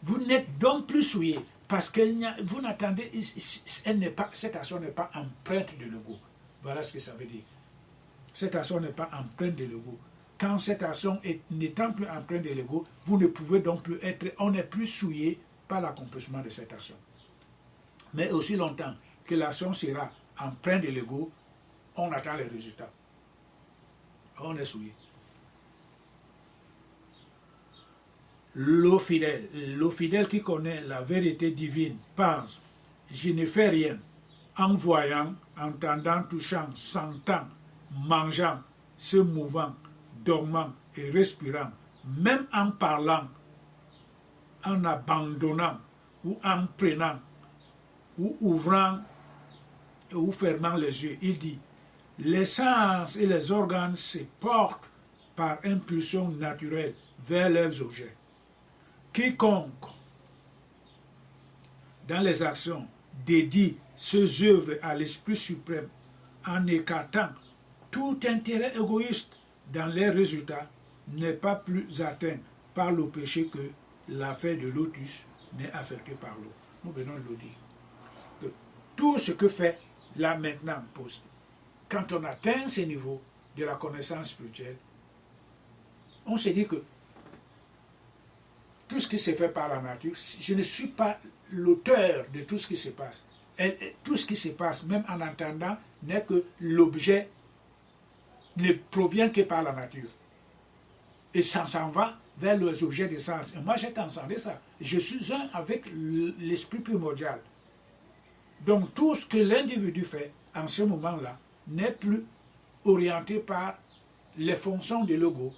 Vous n'êtes donc plus souillé parce que vous n'attendez, cette action n'est pas empreinte de l'ego. Voilà ce que ça veut dire. Cette action n'est pas empreinte de l'ego. Quand cette action n'étant plus empreinte de l'ego, vous ne pouvez donc plus être, on n'est plus souillé par l'accomplissement de cette action. Mais aussi longtemps que l'action sera empreinte de l'ego, on attend les résultats. On est souillé. L'eau fidèle qui connaît la vérité divine, pense, je ne fais rien, en voyant, entendant, touchant, sentant, mangeant, se mouvant, dormant et respirant, même en parlant, en abandonnant ou en prenant, ou ouvrant ou fermant les yeux. Il dit, les sens et les organes se portent par impulsion naturelle vers leurs objets. Quiconque, dans les actions, dédie ses œuvres à l'Esprit suprême en écartant tout intérêt égoïste dans les résultats, n'est pas plus atteint par le péché que l'affaire de lotus n'est affectée par l'eau. Nous venons de le dire. Que tout ce que fait là maintenant, quand on atteint ce niveau de la connaissance spirituelle, on se dit que tout ce qui se fait par la nature, je ne suis pas l'auteur de tout ce qui se passe. Et tout ce qui se passe, même en entendant, n'est que l'objet ne provient que par la nature. Et ça s'en va vers les objets des sens. Et moi, j'ai entendu ça. Je suis un avec l'esprit primordial. Donc, tout ce que l'individu fait en ce moment-là n'est plus orienté par les fonctions de l'ego,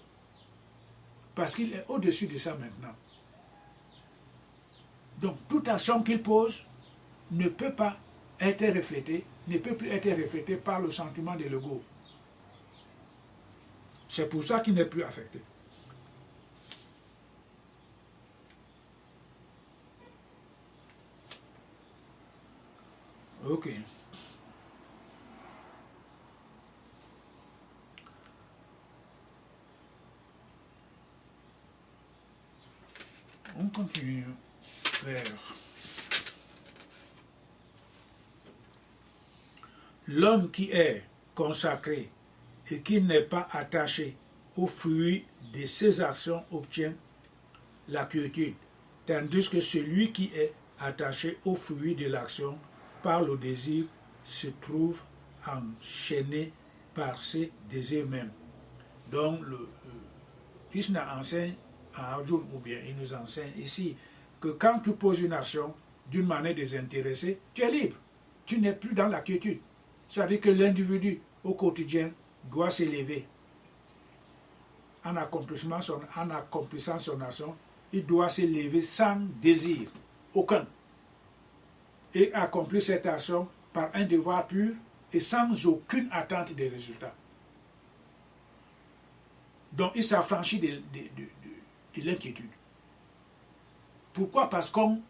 parce qu'il est au-dessus de ça maintenant. Donc, toute action qu'il pose ne peut pas être reflétée, ne peut plus être reflétée par le sentiment de l'ego. C'est pour ça qu'il n'est plus affecté. Ok. On continue vers l'homme qui est consacré et qui n'est pas attaché au fruit de ses actions obtient la quiétude, tandis que celui qui est attaché au fruit de l'action par le désir se trouve enchaîné par ses désirs mêmes. Donc, Krishna enseigne à Arjuna, ou bien il nous enseigne ici, que quand tu poses une action d'une manière désintéressée, tu es libre. Tu n'es plus dans la quiétude. C'est-à-dire que l'individu, au quotidien, doit s'élever. En accomplissant son action, il doit s'élever sans désir aucun. Et accomplir cette action par un devoir pur et sans aucune attente des résultats. Donc il s'affranchit de l'inquiétude. Pourquoi? Parce qu'on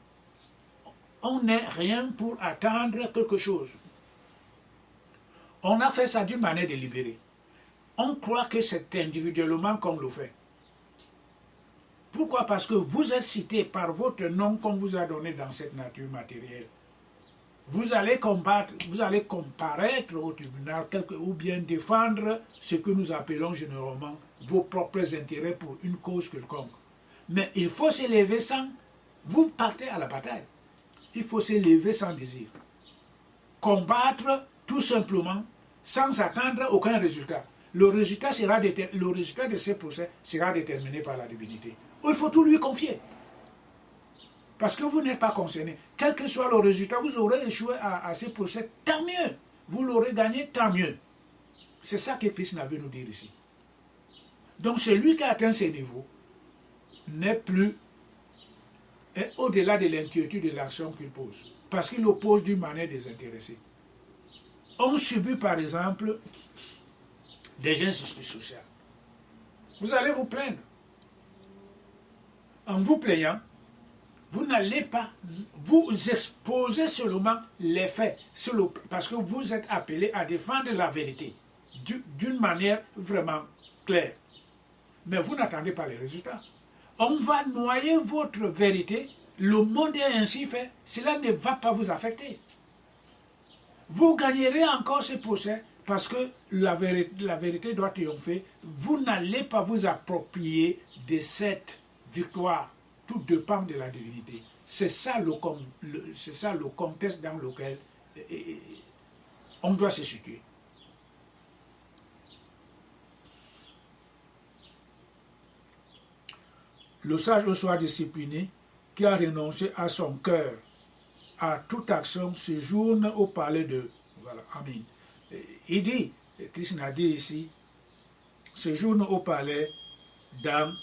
n'est rien pour attendre quelque chose. On a fait ça d'une manière délibérée. On croit que c'est individuellement qu'on le fait. Pourquoi? Parce que vous êtes cité par votre nom qu'on vous a donné dans cette nature matérielle. Vous allez combattre, vous allez comparaître au tribunal ou bien défendre ce que nous appelons généralement vos propres intérêts pour une cause quelconque. Mais il faut s'élever sans... Vous partez à la bataille. Il faut s'élever sans désir. Combattre tout simplement sans attendre aucun résultat. Le résultat de ce procès sera déterminé par la divinité. Il faut tout lui confier. Parce que vous n'êtes pas concerné. Quel que soit le résultat, vous aurez échoué à ce procès, tant mieux. Vous l'aurez gagné, tant mieux. C'est ça que Krishna veut nous dire ici. Donc celui qui a atteint ce niveau n'est plus au-delà de l'inquiétude de l'action qu'il pose. Parce qu'il oppose d'une manière désintéressée. On subit par exemple des injustices sociales. Vous allez vous plaindre. en vous plaignant, vous n'allez pas vous exposer seulement les faits, parce que vous êtes appelé à défendre la vérité d'une manière vraiment claire. Mais vous n'attendez pas les résultats. On va noyer votre vérité, le monde est ainsi fait, cela ne va pas vous affecter. Vous gagnerez encore ce procès parce que la vérité doit triompher. Vous n'allez pas vous approprier de cette victoire. Tout dépend de la divinité. C'est ça le contexte dans lequel on doit se situer. Le sage au soir discipliné, qui a renoncé à son cœur, à toute action, séjourne au palais de... Voilà, Amen. Il dit, Krishna dit ici, séjourne au palais dans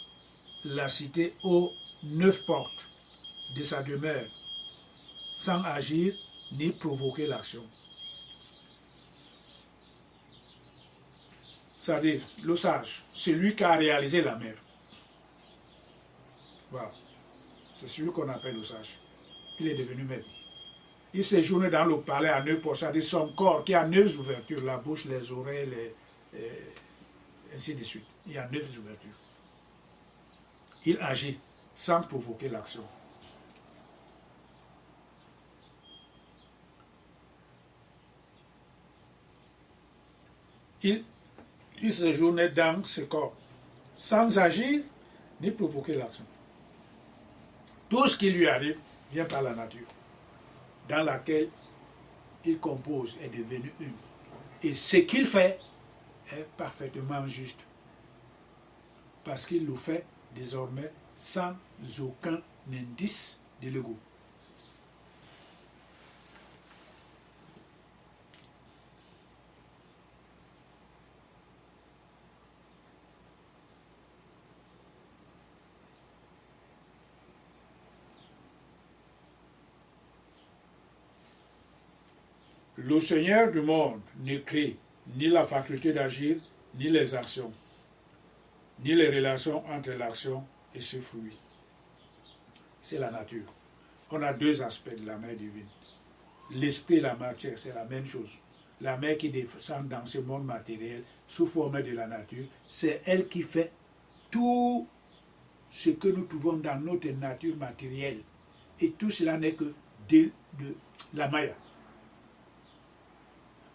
la cité aux 9 portes de sa demeure, sans agir ni provoquer l'action. C'est-à-dire, le sage, celui qui a réalisé la mer. Voilà. C'est celui qu'on appelle le sage. Il est devenu maître. Il séjourne dans le palais à 9 portes, c'est-à-dire son corps qui a 9 ouvertures, la bouche, les oreilles, ainsi de suite. Il y a 9 ouvertures. Il agit sans provoquer l'action. Il séjourne dans ce corps, sans agir ni provoquer l'action. Tout ce qui lui arrive vient par la nature, dans laquelle il compose est devenu une. Et ce qu'il fait est parfaitement juste, parce qu'il le fait désormais sans aucun indice de l'ego. Le Seigneur du monde ne crée ni la faculté d'agir, ni les actions, ni les relations entre l'action et ses fruits. C'est la nature. On a 2 aspects de la mère divine. L'esprit et la matière, c'est la même chose. La mère qui descend dans ce monde matériel sous forme de la nature, c'est elle qui fait tout ce que nous trouvons dans notre nature matérielle. Et tout cela n'est que de la Maya.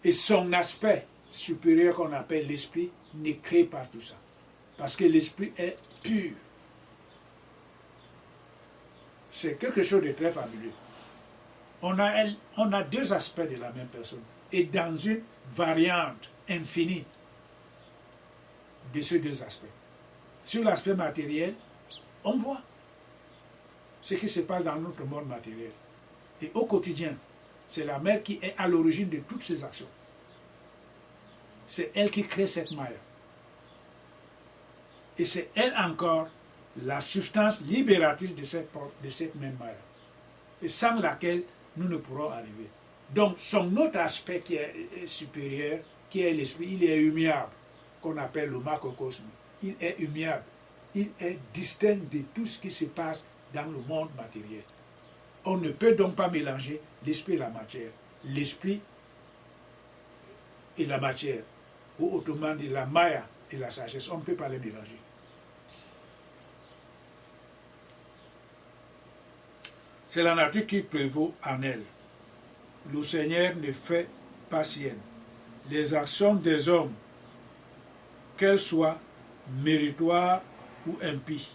Et son aspect supérieur qu'on appelle l'esprit ne crée pas tout ça. Parce que l'esprit est pur. C'est quelque chose de très fabuleux. On a 2 aspects de la même personne. Et dans une variante infinie de ces 2 aspects. Sur l'aspect matériel, on voit ce qui se passe dans notre monde matériel. Et au quotidien, c'est la mère qui est à l'origine de toutes ces actions. C'est elle qui crée cette maya. Et c'est elle encore la substance libératrice de cette même maya. Et sans laquelle nous ne pourrons arriver. Donc son autre aspect qui est supérieur, qui est l'esprit, il est humiliable, qu'on appelle le macrocosme. Il est humiliable. Il est distinct de tout ce qui se passe dans le monde matériel. On ne peut donc pas mélanger l'esprit et la matière. L'esprit et la matière, ou autrement dit la maya et la sagesse, on ne peut pas les mélanger. C'est la nature qui prévaut en elle. Le Seigneur ne fait pas sienne. Les actions des hommes, qu'elles soient méritoires ou impies,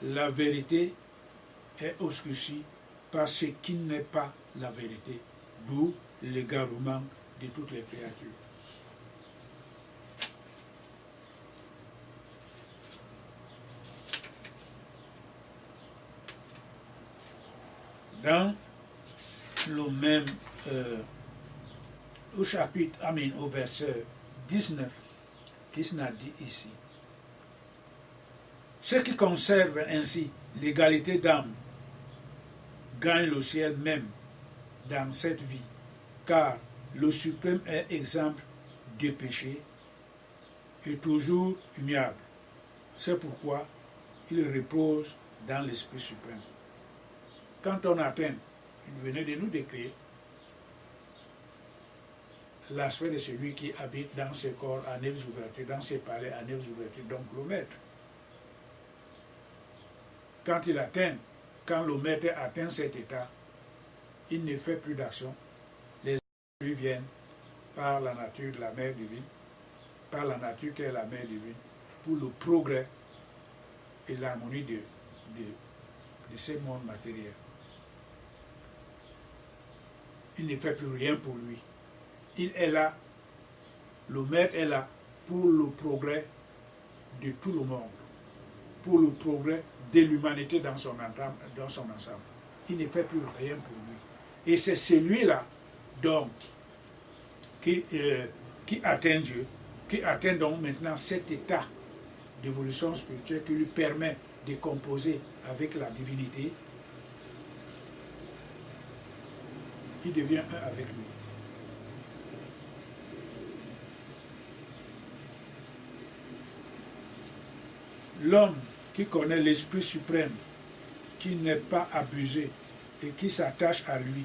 la vérité est obscurcie par ce qui n'est pas la vérité, d'où l'égarement de toutes les créatures. Dans le même au chapitre, au verset 19, Krishna dit ici: ceux qui conservent ainsi l'égalité d'âme gagnent le ciel même dans cette vie, car le suprême est exemple de péché et toujours humiliable. C'est pourquoi il repose dans l'Esprit suprême. Quand on atteint, il venait de nous décrire l'aspect de celui qui habite dans ses corps à neuf ouvertures, dans ses palais à neuf ouvertures, donc le maître. Quand le maître atteint cet état, il ne fait plus d'action. Les actions lui viennent par la nature de la mère divine, par la nature qui est la mère divine, pour le progrès et l'harmonie de ces mondes matériels. Il ne fait plus rien pour lui. Il est là, le maître est là pour le progrès de tout le monde, pour le progrès de l'humanité dans son ensemble. Il ne fait plus rien pour lui. Et c'est celui-là, donc, qui atteint Dieu, qui atteint donc maintenant cet état d'évolution spirituelle qui lui permet de composer avec la divinité. Il devient un avec lui. L'homme qui connaît l'Esprit suprême, qui n'est pas abusé et qui s'attache à lui,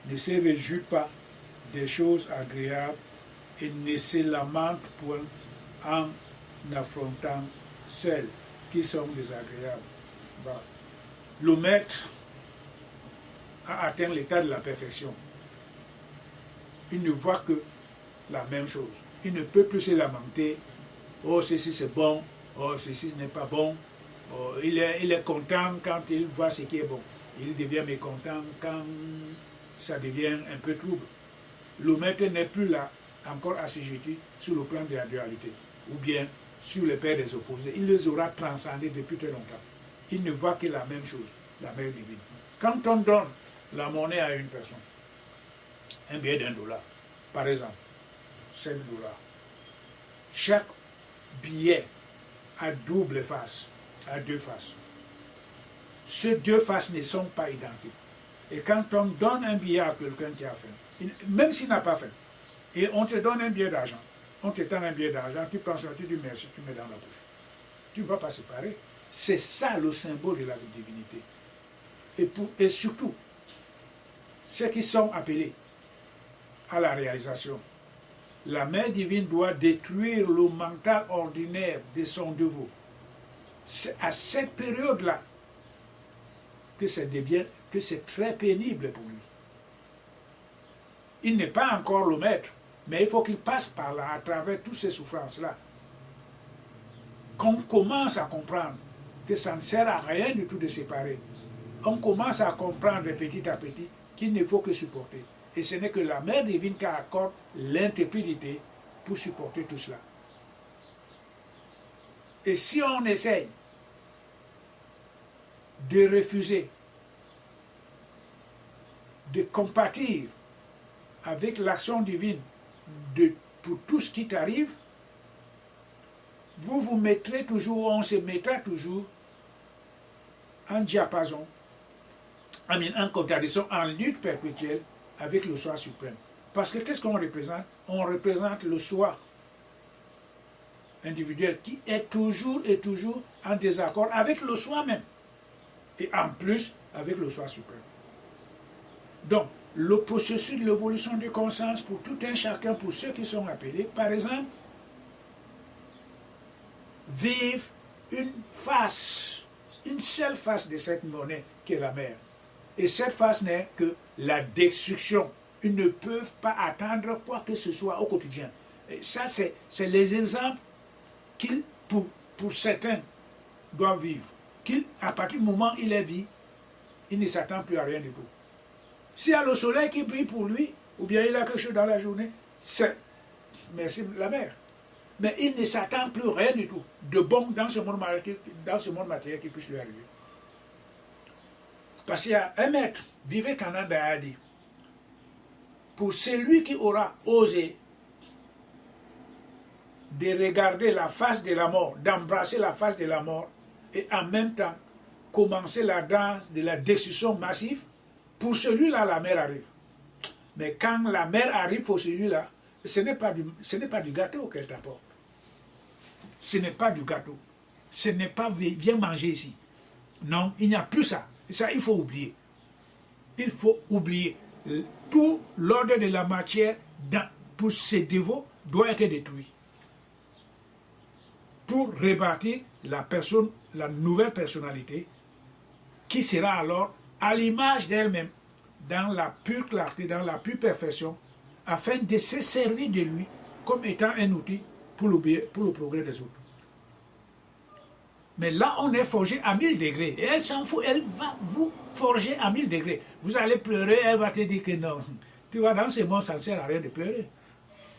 ne se réjouit pas des choses agréables et ne se lamente point en affrontant celles qui sont désagréables. Voilà. Le maître a atteint l'état de la perfection. Il ne voit que la même chose. Il ne peut plus se lamenter. Oh, ceci c'est bon. Oh, ceci n'est pas bon. Oh, il est content quand il voit ce qui est bon. Il devient mécontent quand ça devient un peu trouble. Le maître n'est plus là, encore assujetti sur le plan de la dualité, ou bien sur les paires des opposés. Il les aura transcendés depuis très longtemps. Il ne voit que la même chose, la mère divine. Quand on donne la monnaie à une personne, un billet d'$1, par exemple, $5, chaque billet a double face, a deux faces. Ces deux faces ne sont pas identiques. Et quand on donne un billet à quelqu'un qui a faim, même s'il n'a pas faim, et on te donne un billet d'argent, on te tend un billet d'argent, tu prends ça, tu dis merci, tu mets dans la bouche. Tu ne vas pas séparer. C'est ça le symbole de la divinité. Et surtout, ceux qui sont appelés à la réalisation, la mère divine doit détruire le mental ordinaire de son dévot. C'est à cette période-là que c'est très pénible pour lui. Il n'est pas encore le maître, mais il faut qu'il passe par là, à travers toutes ces souffrances-là, qu'on commence à comprendre que ça ne sert à rien du tout de séparer. On commence à comprendre petit à petit qu'il ne faut que supporter. Et ce n'est que la mère divine qui accorde l'intrépidité pour supporter tout cela. Et si on essaye de refuser, de compatir avec l'action divine pour tout ce qui t'arrive, vous vous mettrez toujours, on se mettra toujours en diapason, en contradiction, en lutte perpétuelle avec le soi suprême. Parce que qu'est-ce qu'on représente? On représente le soi individuel qui est toujours et toujours en désaccord avec le soi même. Et en plus, avec le soi suprême. Donc, le processus de l'évolution de conscience pour tout un chacun, pour ceux qui sont appelés, par exemple, vivent une seule face de cette monnaie qui est la mer. Et cette face n'est que la destruction. Ils ne peuvent pas attendre quoi que ce soit au quotidien. Et ça, c'est les exemples qu'ils, pour certains, doivent vivre. À partir du moment où il est vie, il ne s'attend plus à rien du tout. S'il y a le soleil qui brille pour lui, ou bien il a quelque chose dans la journée, c'est merci la mer. Mais il ne s'attend plus à rien du tout de bon dans ce monde matériel qui puisse lui arriver. Parce qu'il y a un maître, Vivekananda a dit, pour celui qui aura osé de regarder la face de la mort, d'embrasser la face de la mort, et en même temps commencer la danse de la destruction massive, pour celui-là, la mer arrive. Mais quand la mer arrive pour celui-là, ce n'est pas du gâteau qu'elle t'apporte. Ce n'est pas du gâteau. Ce n'est pas viens manger ici. Non, il n'y a plus ça. Et ça, il faut oublier. Il faut oublier. Tout l'ordre de la matière pour ces dévots doit être détruit. Pour rebâtir la personne, la nouvelle personnalité, qui sera alors à l'image d'elle-même, dans la pure clarté, dans la pure perfection, afin de se servir de lui comme étant un outil pour le progrès des autres. Mais là, on est forgé à 1000 degrés. Et elle s'en fout, elle va vous forger à 1000 degrés. Vous allez pleurer, elle va te dire que non. Tu vois, dans ce monde, ça ne sert à rien de pleurer.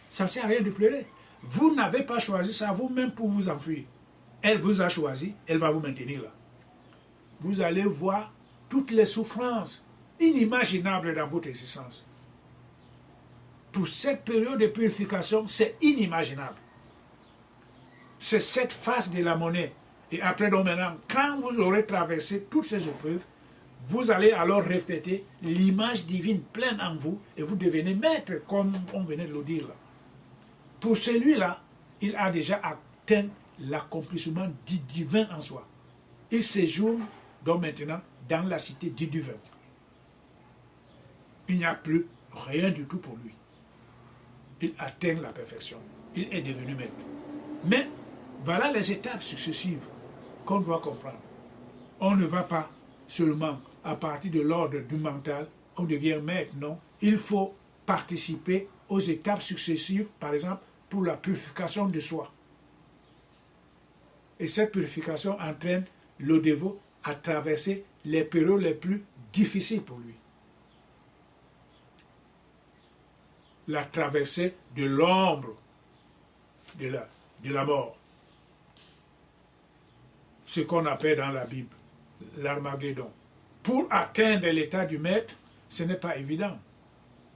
Ça ne sert à rien de pleurer. Vous n'avez pas choisi ça vous-même pour vous enfuir. Elle vous a choisi, elle va vous maintenir là. Vous allez voir toutes les souffrances inimaginables dans votre existence. Pour cette période de purification, c'est inimaginable. C'est cette face de la monnaie. Et après, donc maintenant, quand vous aurez traversé toutes ces épreuves, vous allez alors refléter l'image divine pleine en vous et vous devenez maître, comme on venait de le dire là. Pour celui-là, il a déjà atteint l'accomplissement du divin en soi. Il séjourne donc maintenant dans la cité du divin. Il n'y a plus rien du tout pour lui. Il atteint la perfection. Il est devenu maître. Mais voilà les étapes successives qu'on doit comprendre. On ne va pas seulement à partir de l'ordre du mental, on devient maître, non. Il faut participer aux étapes successives, par exemple, pour la purification de soi. Et cette purification entraîne le dévot à traverser les périodes les plus difficiles pour lui. La traversée de l'ombre de la mort. Ce qu'on appelle dans la Bible l'Armageddon. Pour atteindre l'état du maître, ce n'est pas évident.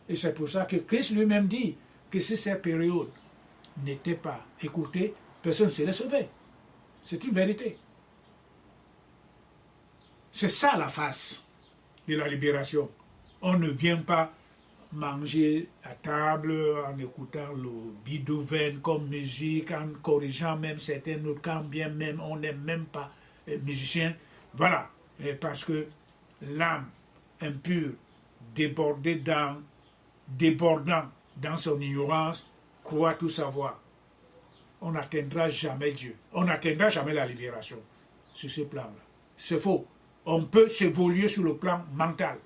Et c'est pour ça que Christ lui-même dit que si ces périodes n'étaient pas écoutées, personne ne serait sauvé. C'est une vérité. C'est ça la face de la libération. On ne vient pas manger à table en écoutant le Beethoven comme musique, en corrigeant même certains autres, quand bien même on n'est même pas musicien. Voilà, et parce que l'âme impure, débordant dans son ignorance, croit tout savoir. On n'atteindra jamais Dieu. On n'atteindra jamais la libération sur ce plan-là. C'est faux. On peut s'évoluer sur le plan mental,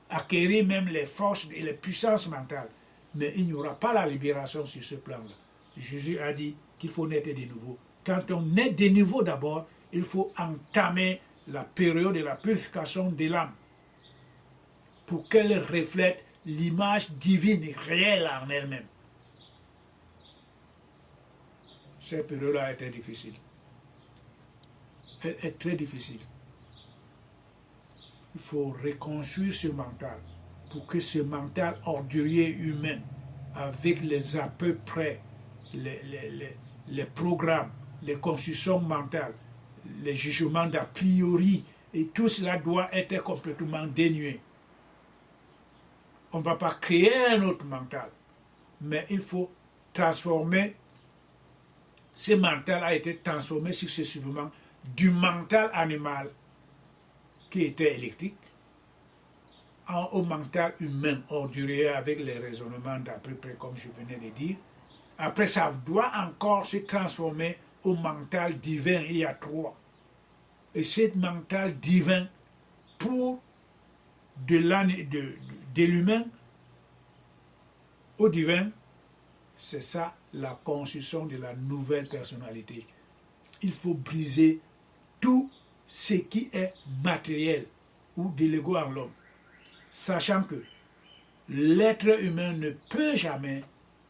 acquérir même les forces et les puissances mentales, mais il n'y aura pas la libération sur ce plan-là. Jésus a dit qu'il faut naître de nouveau. Quand on naît de nouveau d'abord, il faut entamer la période de la purification de l'âme pour qu'elle reflète l'image divine réelle en elle-même. Cette période-là était difficile. Elle est très difficile. Il faut reconstruire ce mental pour que ce mental ordurier humain, avec les à peu près, les programmes, les constructions mentales, les jugements d'a priori, et tout cela doit être complètement dénué. On ne va pas créer un autre mental, mais il faut transformer. Ce mental a été transformé successivement du mental animal qui était électrique au mental humain ordurier avec les raisonnements d'à peu près comme je venais de dire. Après, ça doit encore se transformer au mental divin. Il y a trois. Et ce mental divin, pour de l'humain au divin, c'est ça la construction de la nouvelle personnalité. Il faut briser tout ce qui est matériel ou de l'ego en l'homme, sachant que l'être humain ne peut jamais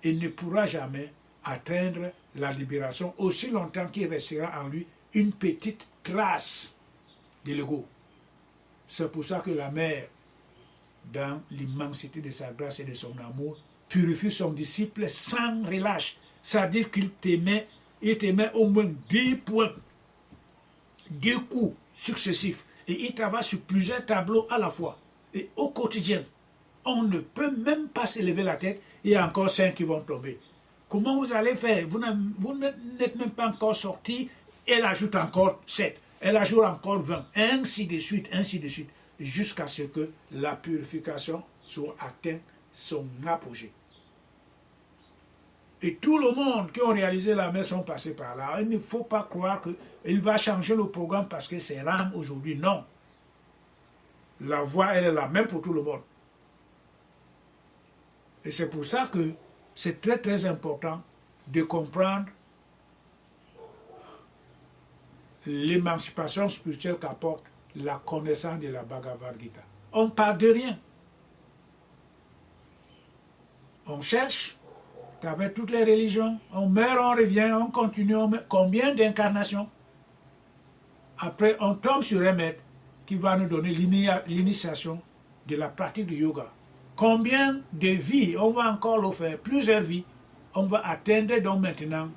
et ne pourra jamais atteindre la libération aussi longtemps qu'il restera en lui une petite trace de l'ego. C'est pour ça que la mère, dans l'immensité de sa grâce et de son amour, purifie son disciple sans relâche. C'est-à-dire qu'il t'aimait au moins 2 points, 2 coups successifs. Et il travaille sur plusieurs tableaux à la fois. Et au quotidien, on ne peut même pas se lever la tête, il y a encore 5 qui vont tomber. Comment vous allez faire? Vous n'êtes même pas encore sorti, elle ajoute encore 7. Elle ajoute encore 20, ainsi de suite, jusqu'à ce que la purification soit atteinte son apogée. Et tout le monde qui ont réalisé la messe sont passés par là. Il ne faut pas croire qu'il va changer le programme parce que c'est rame aujourd'hui. Non. La voie, elle est la même pour tout le monde. Et c'est pour ça que c'est très très important de comprendre l'émancipation spirituelle qu'apporte la connaissance de la Bhagavad Gita. On part de rien. On cherche qu'avec toutes les religions, on meurt, on revient, on continue, on meurt. Combien d'incarnations? Après, on tombe sur un maître qui va nous donner l'initiation de la pratique du yoga. Combien de vies on va encore le faire? Plusieurs vies. On va atteindre donc maintenant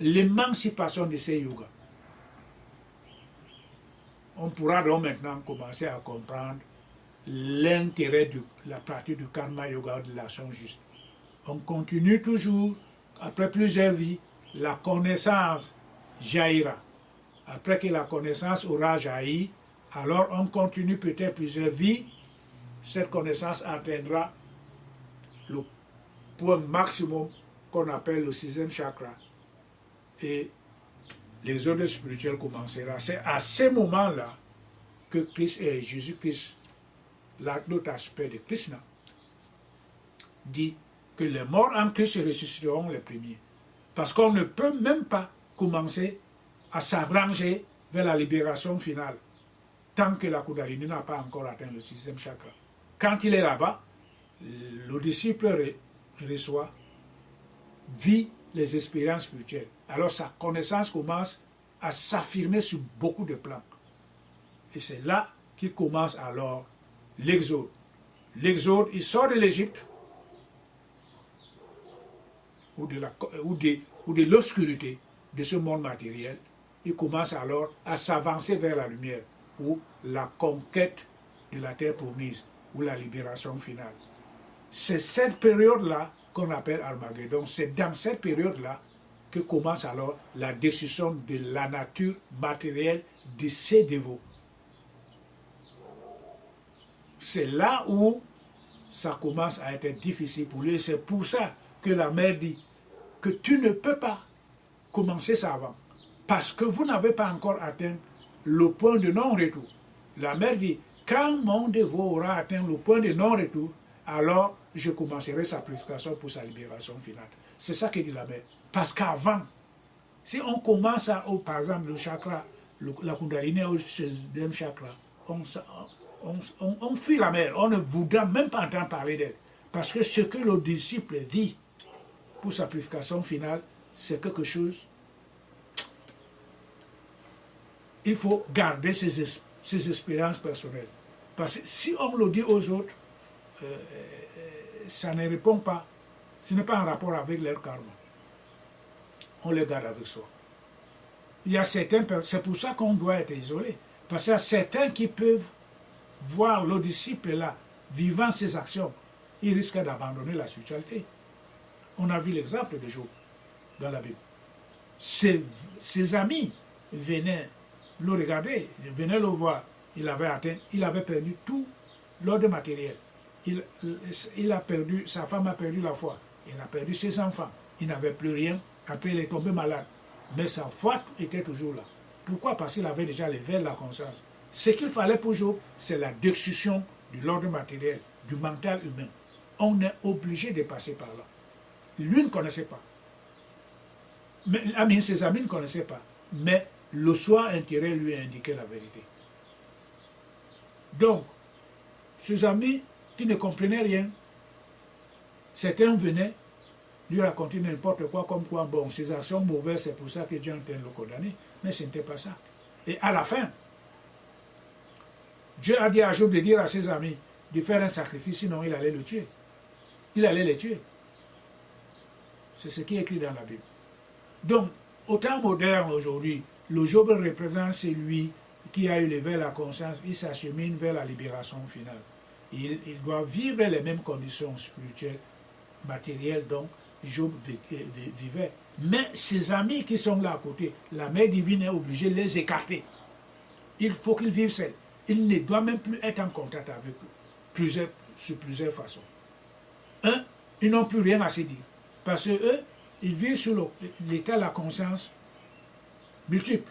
l'émancipation de ces yogas. On pourra donc maintenant commencer à comprendre l'intérêt de la pratique du karma yoga, de l'action juste. On continue toujours, après plusieurs vies, la connaissance jaillira. Après que la connaissance aura jailli, alors on continue peut-être plusieurs vies, cette connaissance atteindra le point maximum qu'on appelle le 6e chakra. Et les ordres spirituels commenceront. C'est à ce moment-là que Christ et Jésus-Christ, l'autre aspect de Krishna, dit que les morts en Christ ressusciteront les premiers. Parce qu'on ne peut même pas commencer à s'arranger vers la libération finale tant que la Kundalini n'a pas encore atteint le 6e chakra. Quand il est là-bas, le disciple reçoit, vit les expériences spirituelles. Alors sa connaissance commence à s'affirmer sur beaucoup de plans. Et c'est là qu'il commence alors l'exode. L'exode, il sort de l'Égypte ou de l'obscurité de ce monde matériel. Il commence alors à s'avancer vers la lumière ou la conquête de la terre promise ou la libération finale. C'est cette période-là qu'on appelle Armageddon. C'est dans cette période-là que commence alors la destruction de la nature matérielle de ses dévots. C'est là où ça commence à être difficile pour lui. C'est pour ça que la mère dit que tu ne peux pas commencer ça avant. Parce que vous n'avez pas encore atteint le point de non-retour. La mère dit, quand mon dévot aura atteint le point de non-retour, alors je commencerai sa purification pour sa libération finale. C'est ça que dit la mère. Parce qu'avant, si on commence par exemple, le chakra, la Kundalini au 6e chakra, on fuit la mère, on ne voudra même pas entendre parler d'elle. Parce que ce que le disciple vit pour sa purification finale, c'est quelque chose. Il faut garder ses expériences personnelles. Parce que si on le dit aux autres, ça ne répond pas. Ce n'est pas en rapport avec leur karma. On les garde avec soi. Il y a certains, c'est pour ça qu'on doit être isolé. Parce qu'il y a certains qui peuvent voir le disciple là, vivant ses actions. Il risque d'abandonner la spiritualité. On a vu l'exemple de Job dans la Bible. Ses amis venaient le regarder, venaient le voir. Il avait atteint, il avait perdu tout l'ordre matériel. Il a perdu, sa femme a perdu la foi. Il a perdu ses enfants. Il n'avait plus rien. Après, il est tombé malade. Mais sa foi était toujours là. Pourquoi? Parce qu'il avait déjà l'éveil de la conscience. Ce qu'il fallait pour Job, c'est la destruction de l'ordre matériel, du mental humain. On est obligé de passer par là. Lui ne connaissait pas. Mais, ses amis ne connaissaient pas. Mais le soi intérieur lui a indiqué la vérité. Donc, ses amis qui ne comprenaient rien, certains venaient lui raconter n'importe quoi, comme quoi, bon, ses actions mauvaises, c'est pour ça que Dieu entend le condamner. Mais ce n'était pas ça. Et à la fin, Dieu a dit à Job de dire à ses amis de faire un sacrifice, sinon il allait le tuer. Il allait les tuer. C'est ce qui est écrit dans la Bible. Donc, au temps moderne aujourd'hui, le Job représente celui qui a eu l'éveil de la conscience, il s'achemine vers la libération finale. Il doit vivre les mêmes conditions spirituelles, matérielles donc, Job vivait. Mais ses amis qui sont là à côté, la mère divine est obligée de les écarter. Il faut qu'ils vivent seuls. Il ne doit même plus être en contact avec eux, sur plusieurs façons. Un, ils n'ont plus rien à se dire. Parce que eux, ils vivent sur l'état de la conscience multiple.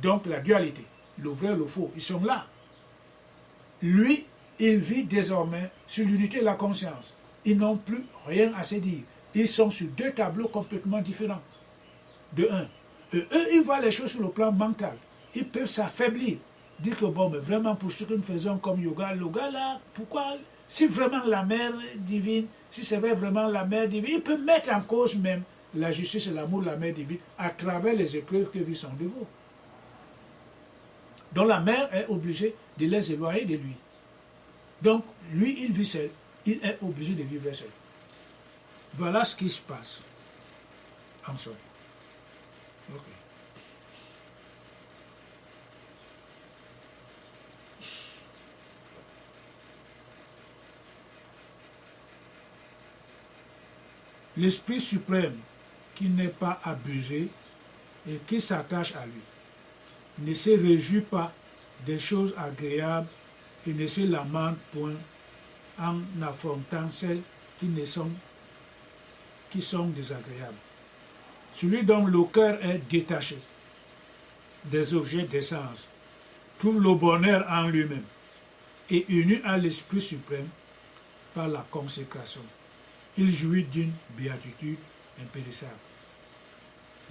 Donc la dualité, le vrai, le faux, ils sont là. Lui, il vit désormais sur l'unité de la conscience. Ils n'ont plus rien à se dire. Ils sont sur deux tableaux complètement différents. De un. Et eux, ils voient les choses sur le plan mental. Ils peuvent s'affaiblir. Dire que bon, mais vraiment pour ce que nous faisons comme yoga là, pourquoi, si vraiment la mère divine, si c'est vraiment la mère divine, ils peuvent mettre en cause même la justice et l'amour de la mère divine à travers les épreuves que vit son dévot. Donc la mère est obligée de les éloigner de lui. Donc lui, il vit seul. Il est obligé de vivre seul. Voilà ce qui se passe. En somme. Ok. L'Esprit suprême qui n'est pas abusé et qui s'attache à lui ne se réjouit pas des choses agréables et ne se lamente point en affrontant celles qui sont désagréables. Celui dont le cœur est détaché des objets des sens trouve le bonheur en lui-même et uni à l'Esprit suprême par la consécration. Il jouit d'une béatitude impérissable.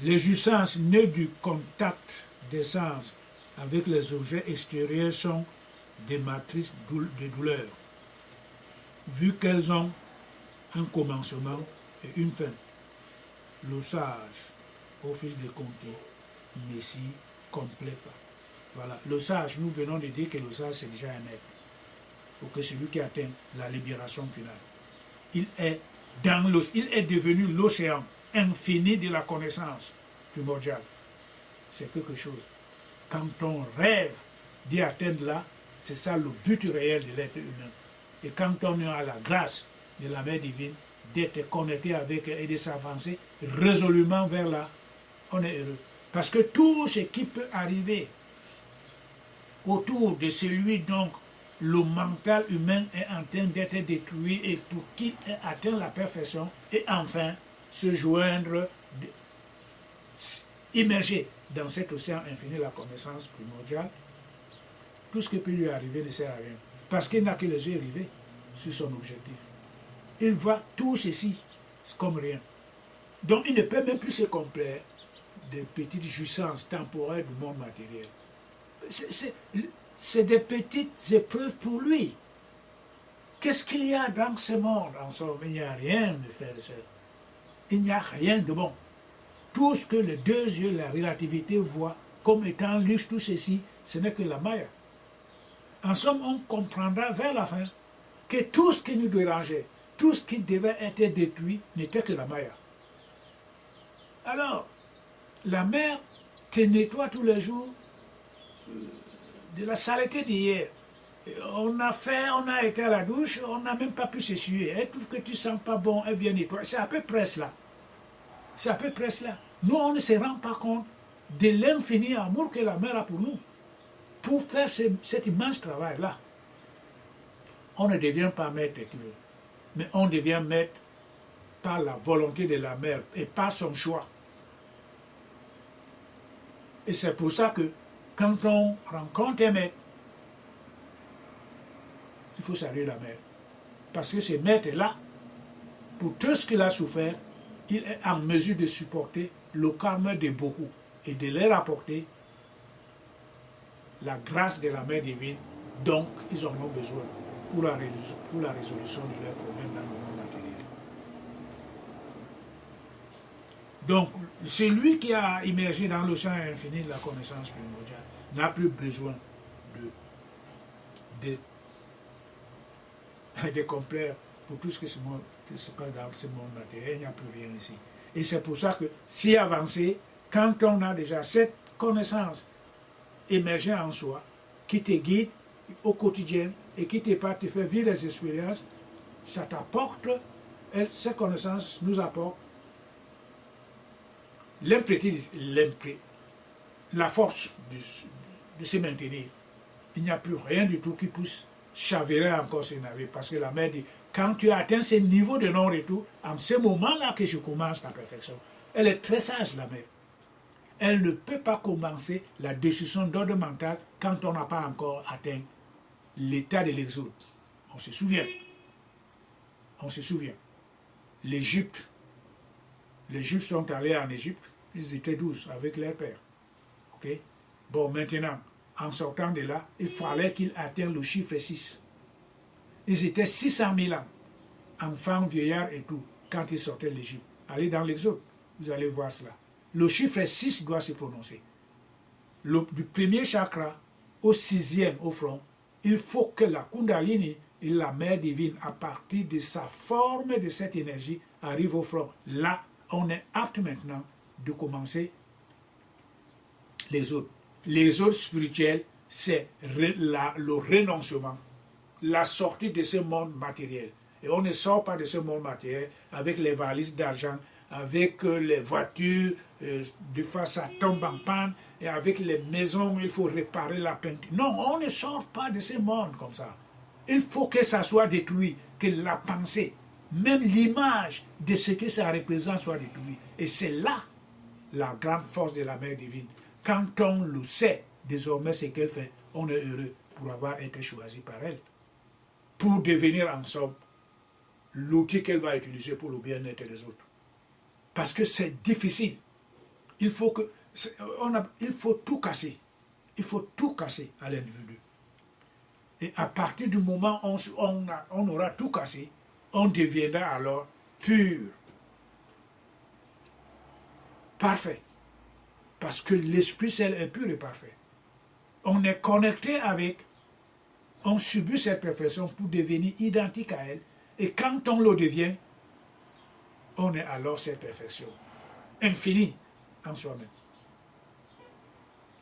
Les jouissances nées du contact des sens avec les objets extérieurs sont des matrices de douleur, vu qu'elles ont un commencement et une fin. Le sage, au fils de Comté, ne s'y complaît pas. Voilà. Le sage, nous venons de dire que le sage c'est déjà un maître, ou que celui qui atteint la libération finale. Il est devenu l'océan infini de la connaissance primordiale. C'est quelque chose. Quand on rêve d'y atteindre là, c'est ça le but réel de l'être humain. Et quand on a la grâce de la mère divine, d'être connecté avec elle et de s'avancer résolument vers là, on est heureux. Parce que tout ce qui peut arriver autour de celui dont le mental humain est en train d'être détruit et pour qui atteint la perfection, et enfin se joindre, immerger dans cet océan infini la connaissance primordiale, tout ce qui peut lui arriver ne sert à rien. Parce qu'il n'a que les yeux rivés sur son objectif. Il voit tout ceci comme rien. Donc il ne peut même plus se complaire des petites jouissances temporaires du monde matériel. C'est des petites épreuves pour lui. Qu'est-ce qu'il y a dans ce monde? En somme, il n'y a rien de faire ça. Il n'y a rien de bon. Tout ce que les deux yeux, la relativité voient comme étant luxe, tout ceci, ce n'est que la maya. En somme, on comprendra vers la fin que tout ce qui nous dérangeait, tout ce qui devait être détruit, n'était que la maya. Alors, la mer te nettoie tous les jours de la saleté d'hier. On a été à la douche, on n'a même pas pu s'essuyer. Elle trouve que tu ne sens pas bon, elle vient nettoyer. C'est à peu près cela. C'est à peu près cela. Nous, on ne se rend pas compte de l'infini amour que la mère a pour nous. Pour faire cet immense travail-là. On ne devient pas maître, mais on devient maître par la volonté de la mère et par son choix. Et c'est pour ça que quand on rencontre un maître, il faut saluer la mère. Parce que ce maître-là, pour tout ce qu'il a souffert, il est en mesure de supporter le karma de beaucoup et de leur apporter la grâce de la mère divine dont ils en ont besoin pour la résolution de leurs problèmes dans le monde matériel. Donc, celui qui a immergé dans l'océan infini de la connaissance primordiale n'a plus besoin de complaire pour tout ce qui se passe dans ce monde matériel. Il n'y a plus rien ici. Et c'est pour ça que, si avancé, quand on a déjà cette connaissance émergée en soi, qui te guide au quotidien et qui te fait vivre des expériences, ça t'apporte Cette connaissance nous apporte la force de se maintenir. Il n'y a plus rien du tout qui puisse chavirer encore ce navire. Parce que la mer dit, quand tu as atteint ce niveau de non-retour, en ce moment-là que je commence la perfection. Elle est très sage, la mer. Elle ne peut pas commencer la destruction d'ordre mental quand on n'a pas encore atteint l'état de l'exode. On se souvient. On se souvient. L'Égypte. Les Juifs sont allés en Égypte. Ils étaient 12 avec leur père. Ok? Bon, maintenant, en sortant de là, il fallait qu'ils atteignent le chiffre 6. Ils étaient 600 000 ans, enfants, vieillards et tout, quand ils sortaient de l'Égypte. Allez dans l'Exode, vous allez voir cela. Le chiffre 6 doit se prononcer. Du premier chakra au 6e au front, il faut que la Kundalini et la mère divine, à partir de sa forme de cette énergie, arrive au front. Là, on est apte maintenant de commencer les autres. Les autres spirituels, c'est le renoncement, la sortie de ce monde matériel. Et on ne sort pas de ce monde matériel avec les valises d'argent, avec les voitures, des fois ça tombe en panne, et avec les maisons, il faut réparer la peinture. Non, on ne sort pas de ce monde comme ça. Il faut que ça soit détruit, que la pensée, même l'image de ce que ça représente soit détruite. Et c'est là la grande force de la mère divine. Quand on le sait désormais ce qu'elle fait, on est heureux pour avoir été choisi par elle. Pour devenir en somme l'outil qu'elle va utiliser pour le bien-être des autres. Parce que c'est difficile. Il faut tout casser. Il faut tout casser à l'individu. Et à partir du moment où on aura tout cassé, on deviendra alors pur. Parfait. Parce que l'esprit seul est pur et parfait. On est connecté avec, on subit cette perfection pour devenir identique à elle. Et quand on le devient, on est alors cette perfection. Infinie en soi-même.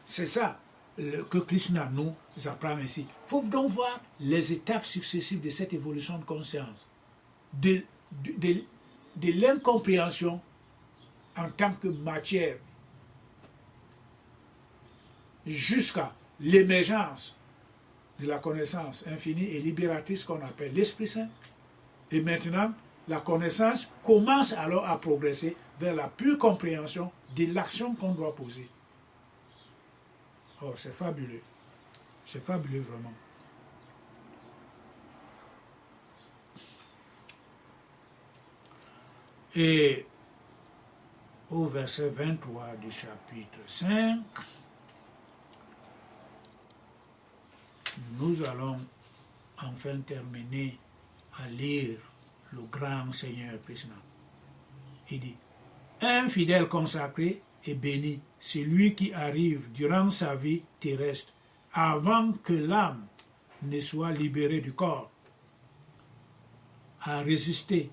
C'est ça que Krishna nous apprend ici. Il faut donc voir les étapes successives de cette évolution de conscience. De l'incompréhension en tant que matière jusqu'à l'émergence de la connaissance infinie et libératrice qu'on appelle l'Esprit Saint. Et maintenant, la connaissance commence alors à progresser vers la pure compréhension de l'action qu'on doit poser. Oh, c'est fabuleux. C'est fabuleux vraiment. Et au verset 23 du chapitre 5, nous allons enfin terminer à lire le grand Seigneur Krishna. Il dit, un fidèle consacré est béni, celui qui arrive durant sa vie terrestre, avant que l'âme ne soit libérée du corps, à résister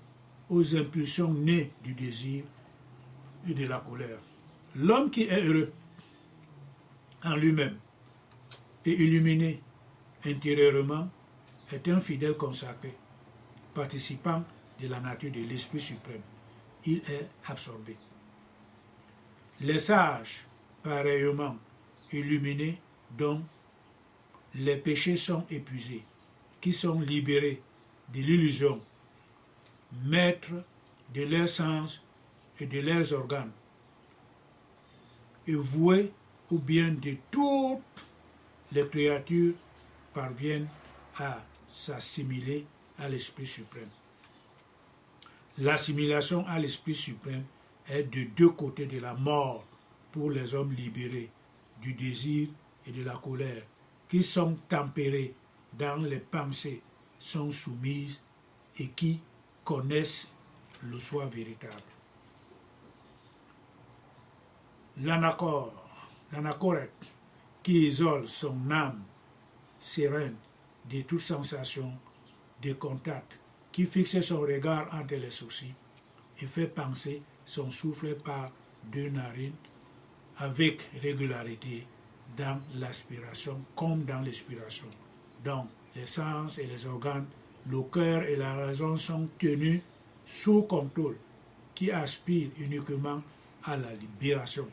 aux impulsions nées du désir et de la colère. L'homme qui est heureux en lui-même et illuminé intérieurement est un fidèle consacré, participant de la nature de l'Esprit suprême. Il est absorbé. Les sages, pareillement illuminés, dont les péchés sont épuisés, qui sont libérés de l'illusion, maîtres de leurs sens et de leurs organes, et voués au bien de toutes les créatures, parviennent à s'assimiler à l'Esprit suprême. L'assimilation à l'Esprit suprême est de deux côtés de la mort pour les hommes libérés du désir et de la colère, qui sont tempérés dans les pensées, sont soumises et qui connaissent le soi véritable. L'anachorète, qui isole son âme sereine de toute sensation de contact, qui fixe son regard entre les sourcils et fait penser son souffle par deux narines avec régularité dans l'aspiration comme dans l'expiration. Donc, les sens et les organes, le cœur et la raison sont tenus sous contrôle, qui aspire uniquement à la libération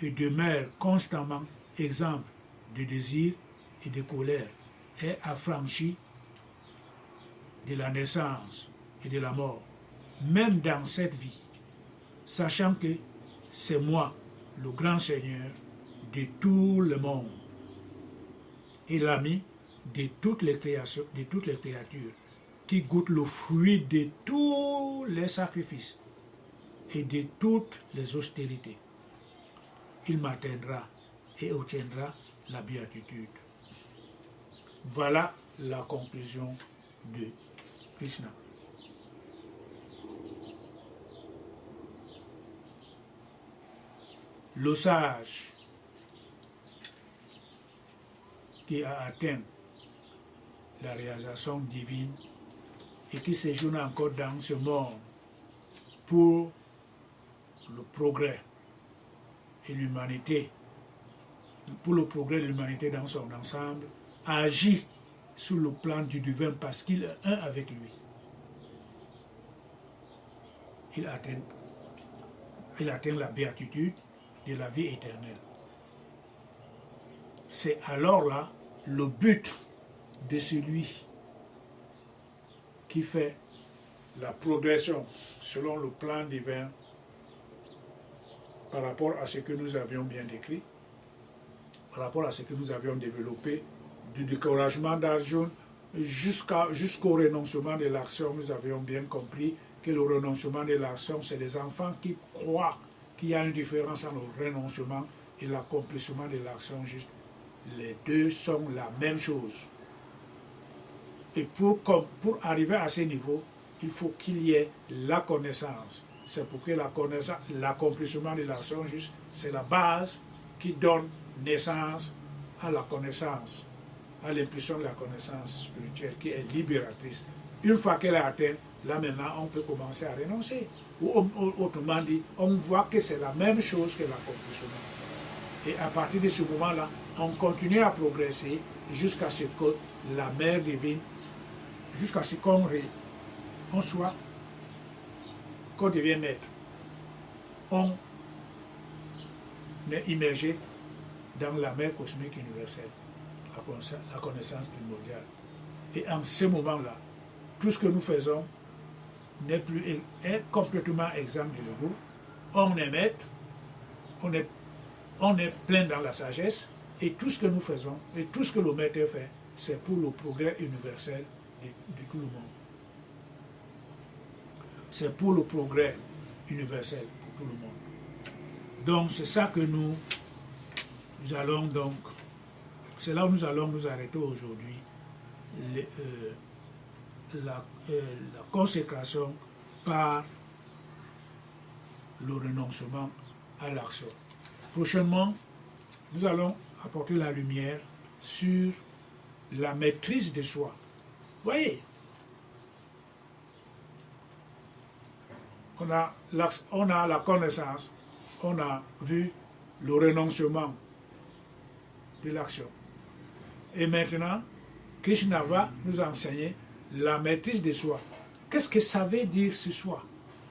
et demeure constamment exemple de désir et de colère, est affranchi de la naissance et de la mort, même dans cette vie, sachant que c'est moi, le grand Seigneur de tout le monde, et l'ami de toutes les créations, de toutes les créatures, qui goûte le fruit de tous les sacrifices et de toutes les austérités. Il m'atteindra et obtiendra la béatitude. Voilà la conclusion de Krishna. Le sage qui a atteint la réalisation divine et qui séjourne encore dans ce monde pour le progrès et l'humanité, pour le progrès de l'humanité dans son ensemble, agit sous le plan du divin parce qu'il est un avec lui. Il atteint la béatitude de la vie éternelle. C'est alors là le but de celui qui fait la progression selon le plan divin par rapport à ce que nous avions bien décrit, par rapport à ce que nous avions développé, du découragement d'Arjuna jusqu'au renoncement de l'action. Nous avions bien compris que le renoncement de l'action, c'est les enfants qui croient qu'il y a une différence entre le renoncement et l'accomplissement de l'action juste. Les deux sont la même chose. Et pour arriver à ce niveau, il faut qu'il y ait la connaissance. C'est pour que la connaissance, l'accomplissement de l'action juste, c'est la base qui donne naissance à la connaissance, à l'impulsion de la connaissance spirituelle qui est libératrice. Une fois qu'elle est atteinte, là maintenant on peut commencer à renoncer. Ou autrement dit, on voit que c'est la même chose que l'accomplissement. Et à partir de ce moment-là, on continue à progresser jusqu'à ce que la mère divine, jusqu'à ce qu'on soit, qu'on devienne maître. On est immergé dans la mer cosmique universelle, la connaissance primordiale. Et en ce moment-là, tout ce que nous faisons est complètement exempt de l'ego. On est maître, on est plein dans la sagesse, et tout ce que nous faisons, et tout ce que le maître fait, c'est pour le progrès universel de tout le monde. C'est pour le progrès universel pour tout le monde. Donc c'est ça que nous allons donc, c'est là où nous allons nous arrêter aujourd'hui. La consécration par le renoncement à l'action. Prochainement, nous allons apporter la lumière sur la maîtrise de soi. Vous voyez, on a la connaissance, on a vu le renoncement de l'action. Et maintenant, Krishna va nous enseigner la maîtrise de soi. Qu'est-ce que ça veut dire ce soi?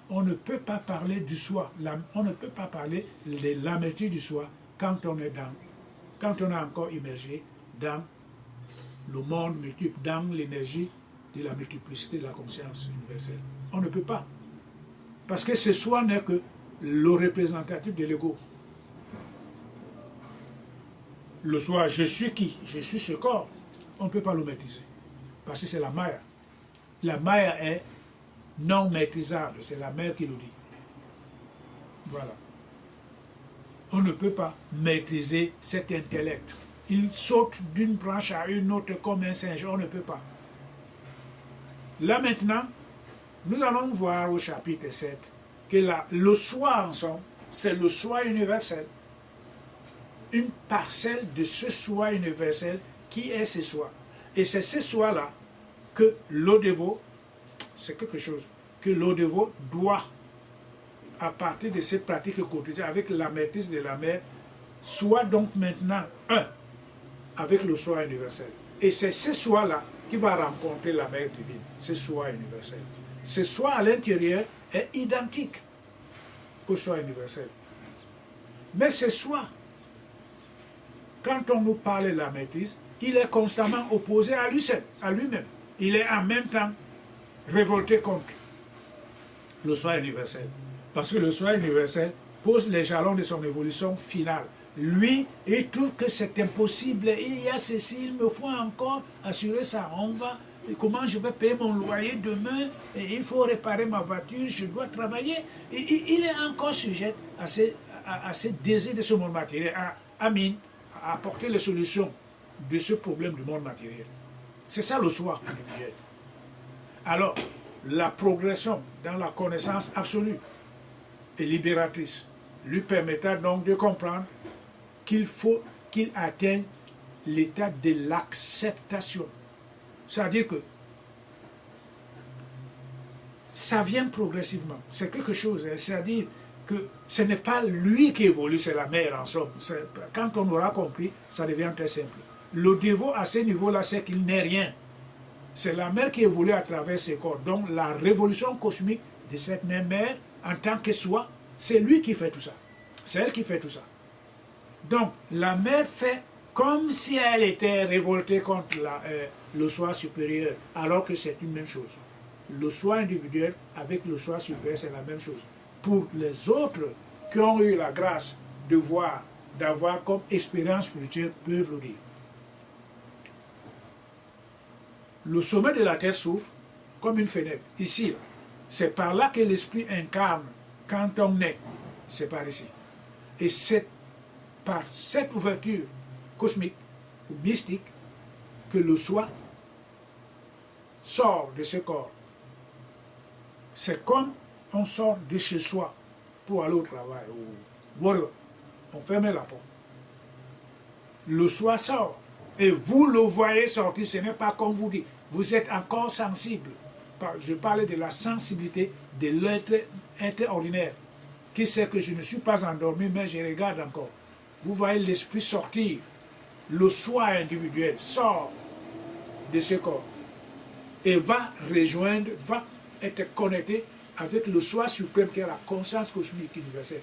On ne peut pas parler du soi, on ne peut pas parler de la maîtrise du soi quand on est encore immergé dans le monde multiple, dans l'énergie de la multiplicité de la conscience universelle. On ne peut pas. Parce que ce soi n'est que le représentatif de l'ego. Le soi, je suis qui? Je suis ce corps. On ne peut pas le maîtriser. Parce que c'est la Maya. La Maya est non maîtrisable. C'est la mère qui le dit. Voilà. On ne peut pas maîtriser cet intellect. Il saute d'une branche à une autre comme un singe. On ne peut pas. Là maintenant, nous allons voir au chapitre 7 que le soi en somme, c'est le soi universel. Une parcelle de ce soi universel qui est ce soi. Et c'est ce soi-là que l'Odevo, c'est quelque chose que l'Odevo doit, à partir de cette pratique quotidienne, avec la maîtrise de la mère, soit donc maintenant un avec le soi universel. Et c'est ce soi-là qui va rencontrer la mère divine, ce soi universel. ce soi à l'intérieur est identique au soi universel. Mais ce soi, quand on nous parle de la maîtrise, il est constamment opposé à lui-même. Il est en même temps révolté contre le soi universel. Parce que le soi universel pose les jalons de son évolution finale. Lui, il trouve que c'est impossible. Il y a ceci, il me faut encore assurer ça. Comment je vais payer mon loyer demain? Et il faut réparer ma voiture, je dois travailler. Il est encore sujet à ces désirs de ce monde matériel, à apporter les solutions de ce problème du monde matériel. C'est ça le soi individuel. Alors, la progression dans la connaissance absolue et libératrice lui permettra donc de comprendre qu'il faut qu'il atteigne l'état de l'acceptation. C'est-à-dire que ça vient progressivement. C'est quelque chose, c'est-à-dire que ce n'est pas lui qui évolue, c'est la mère en somme. Quand on aura compris, ça devient très simple. Le dévot à ce niveau-là, c'est qu'il n'est rien. C'est la mère qui évolue à travers ses corps. Donc la révolution cosmique de cette même mère, en tant que soi, c'est lui qui fait tout ça. C'est elle qui fait tout ça. Donc la mère fait comme si elle était révoltée contre le soi supérieur, alors que c'est une même chose. Le soi individuel avec le soi supérieur, c'est la même chose. Pour les autres qui ont eu la grâce de voir, d'avoir comme expérience spirituelle, peuvent le dire. Le sommet de la Terre s'ouvre comme une fenêtre. Ici, c'est par là que l'esprit incarne quand on naît. C'est par ici. Et c'est par cette ouverture cosmique ou mystique que le soi sort de ce corps. C'est comme on sort de chez soi pour aller au travail. On ferme la porte. Le soi sort. Et vous le voyez sortir, ce n'est pas comme vous dites. Vous êtes encore sensible. Je parle de la sensibilité de l'être ordinaire, qui sait que je ne suis pas endormi, mais je regarde encore. Vous voyez l'esprit sortir. Le soi individuel sort de ce corps et va rejoindre, va être connecté avec le soi suprême qui est la conscience cosmique universelle,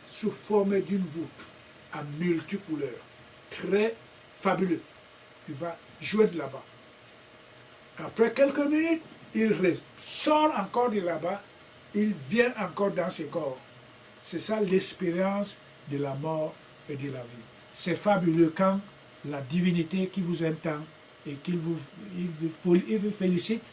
sous forme d'une voûte à multicouleurs, très fabuleux, qui va jouer de là-bas. Après quelques minutes, il sort encore de là-bas, il vient encore dans ce corps. C'est ça l'expérience de la mort et de la vie. C'est fabuleux quand la divinité qui vous aime tant et qu'il vous félicite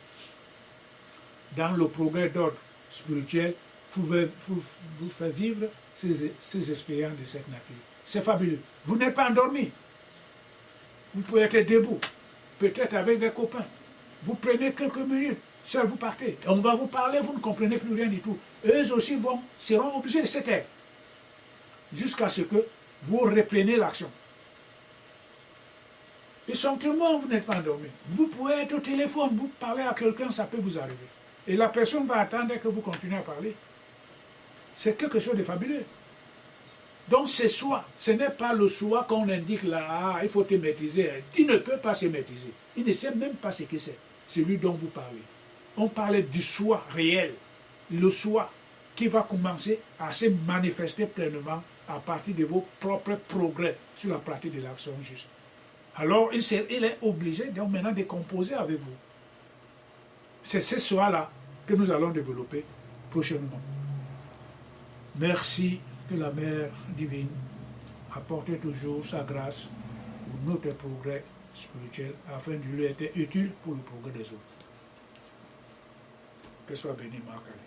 dans le progrès d'ordre spirituel, vous fait vivre ces expériences de cette nature. C'est fabuleux. Vous n'êtes pas endormi. Vous pouvez être debout, peut-être avec des copains. Vous prenez quelques minutes, seul vous partez. Et on va vous parler, vous ne comprenez plus rien du tout. Eux aussi seront obligés de se taire. Jusqu'à ce que vous repreniez l'action. Ils sont témoins, vous n'êtes pas endormi. Vous pouvez être au téléphone, vous parlez à quelqu'un, ça peut vous arriver. Et la personne va attendre que vous continuez à parler. C'est quelque chose de fabuleux. Donc c'est soi, ce n'est pas le soi qu'on indique là, il faut te maîtriser. Il ne peut pas se maîtriser. Il ne sait même pas ce que c'est, celui dont vous parlez. On parlait du soi réel, le soi qui va commencer à se manifester pleinement à partir de vos propres progrès sur la pratique de l'action juste. Alors il est obligé donc maintenant de composer avec vous. C'est ce soi-là que nous allons développer prochainement. Merci. Que la Mère divine apporte toujours sa grâce pour notre progrès spirituel afin de lui être utile pour le progrès des autres. Que soit béni Marc-Allé.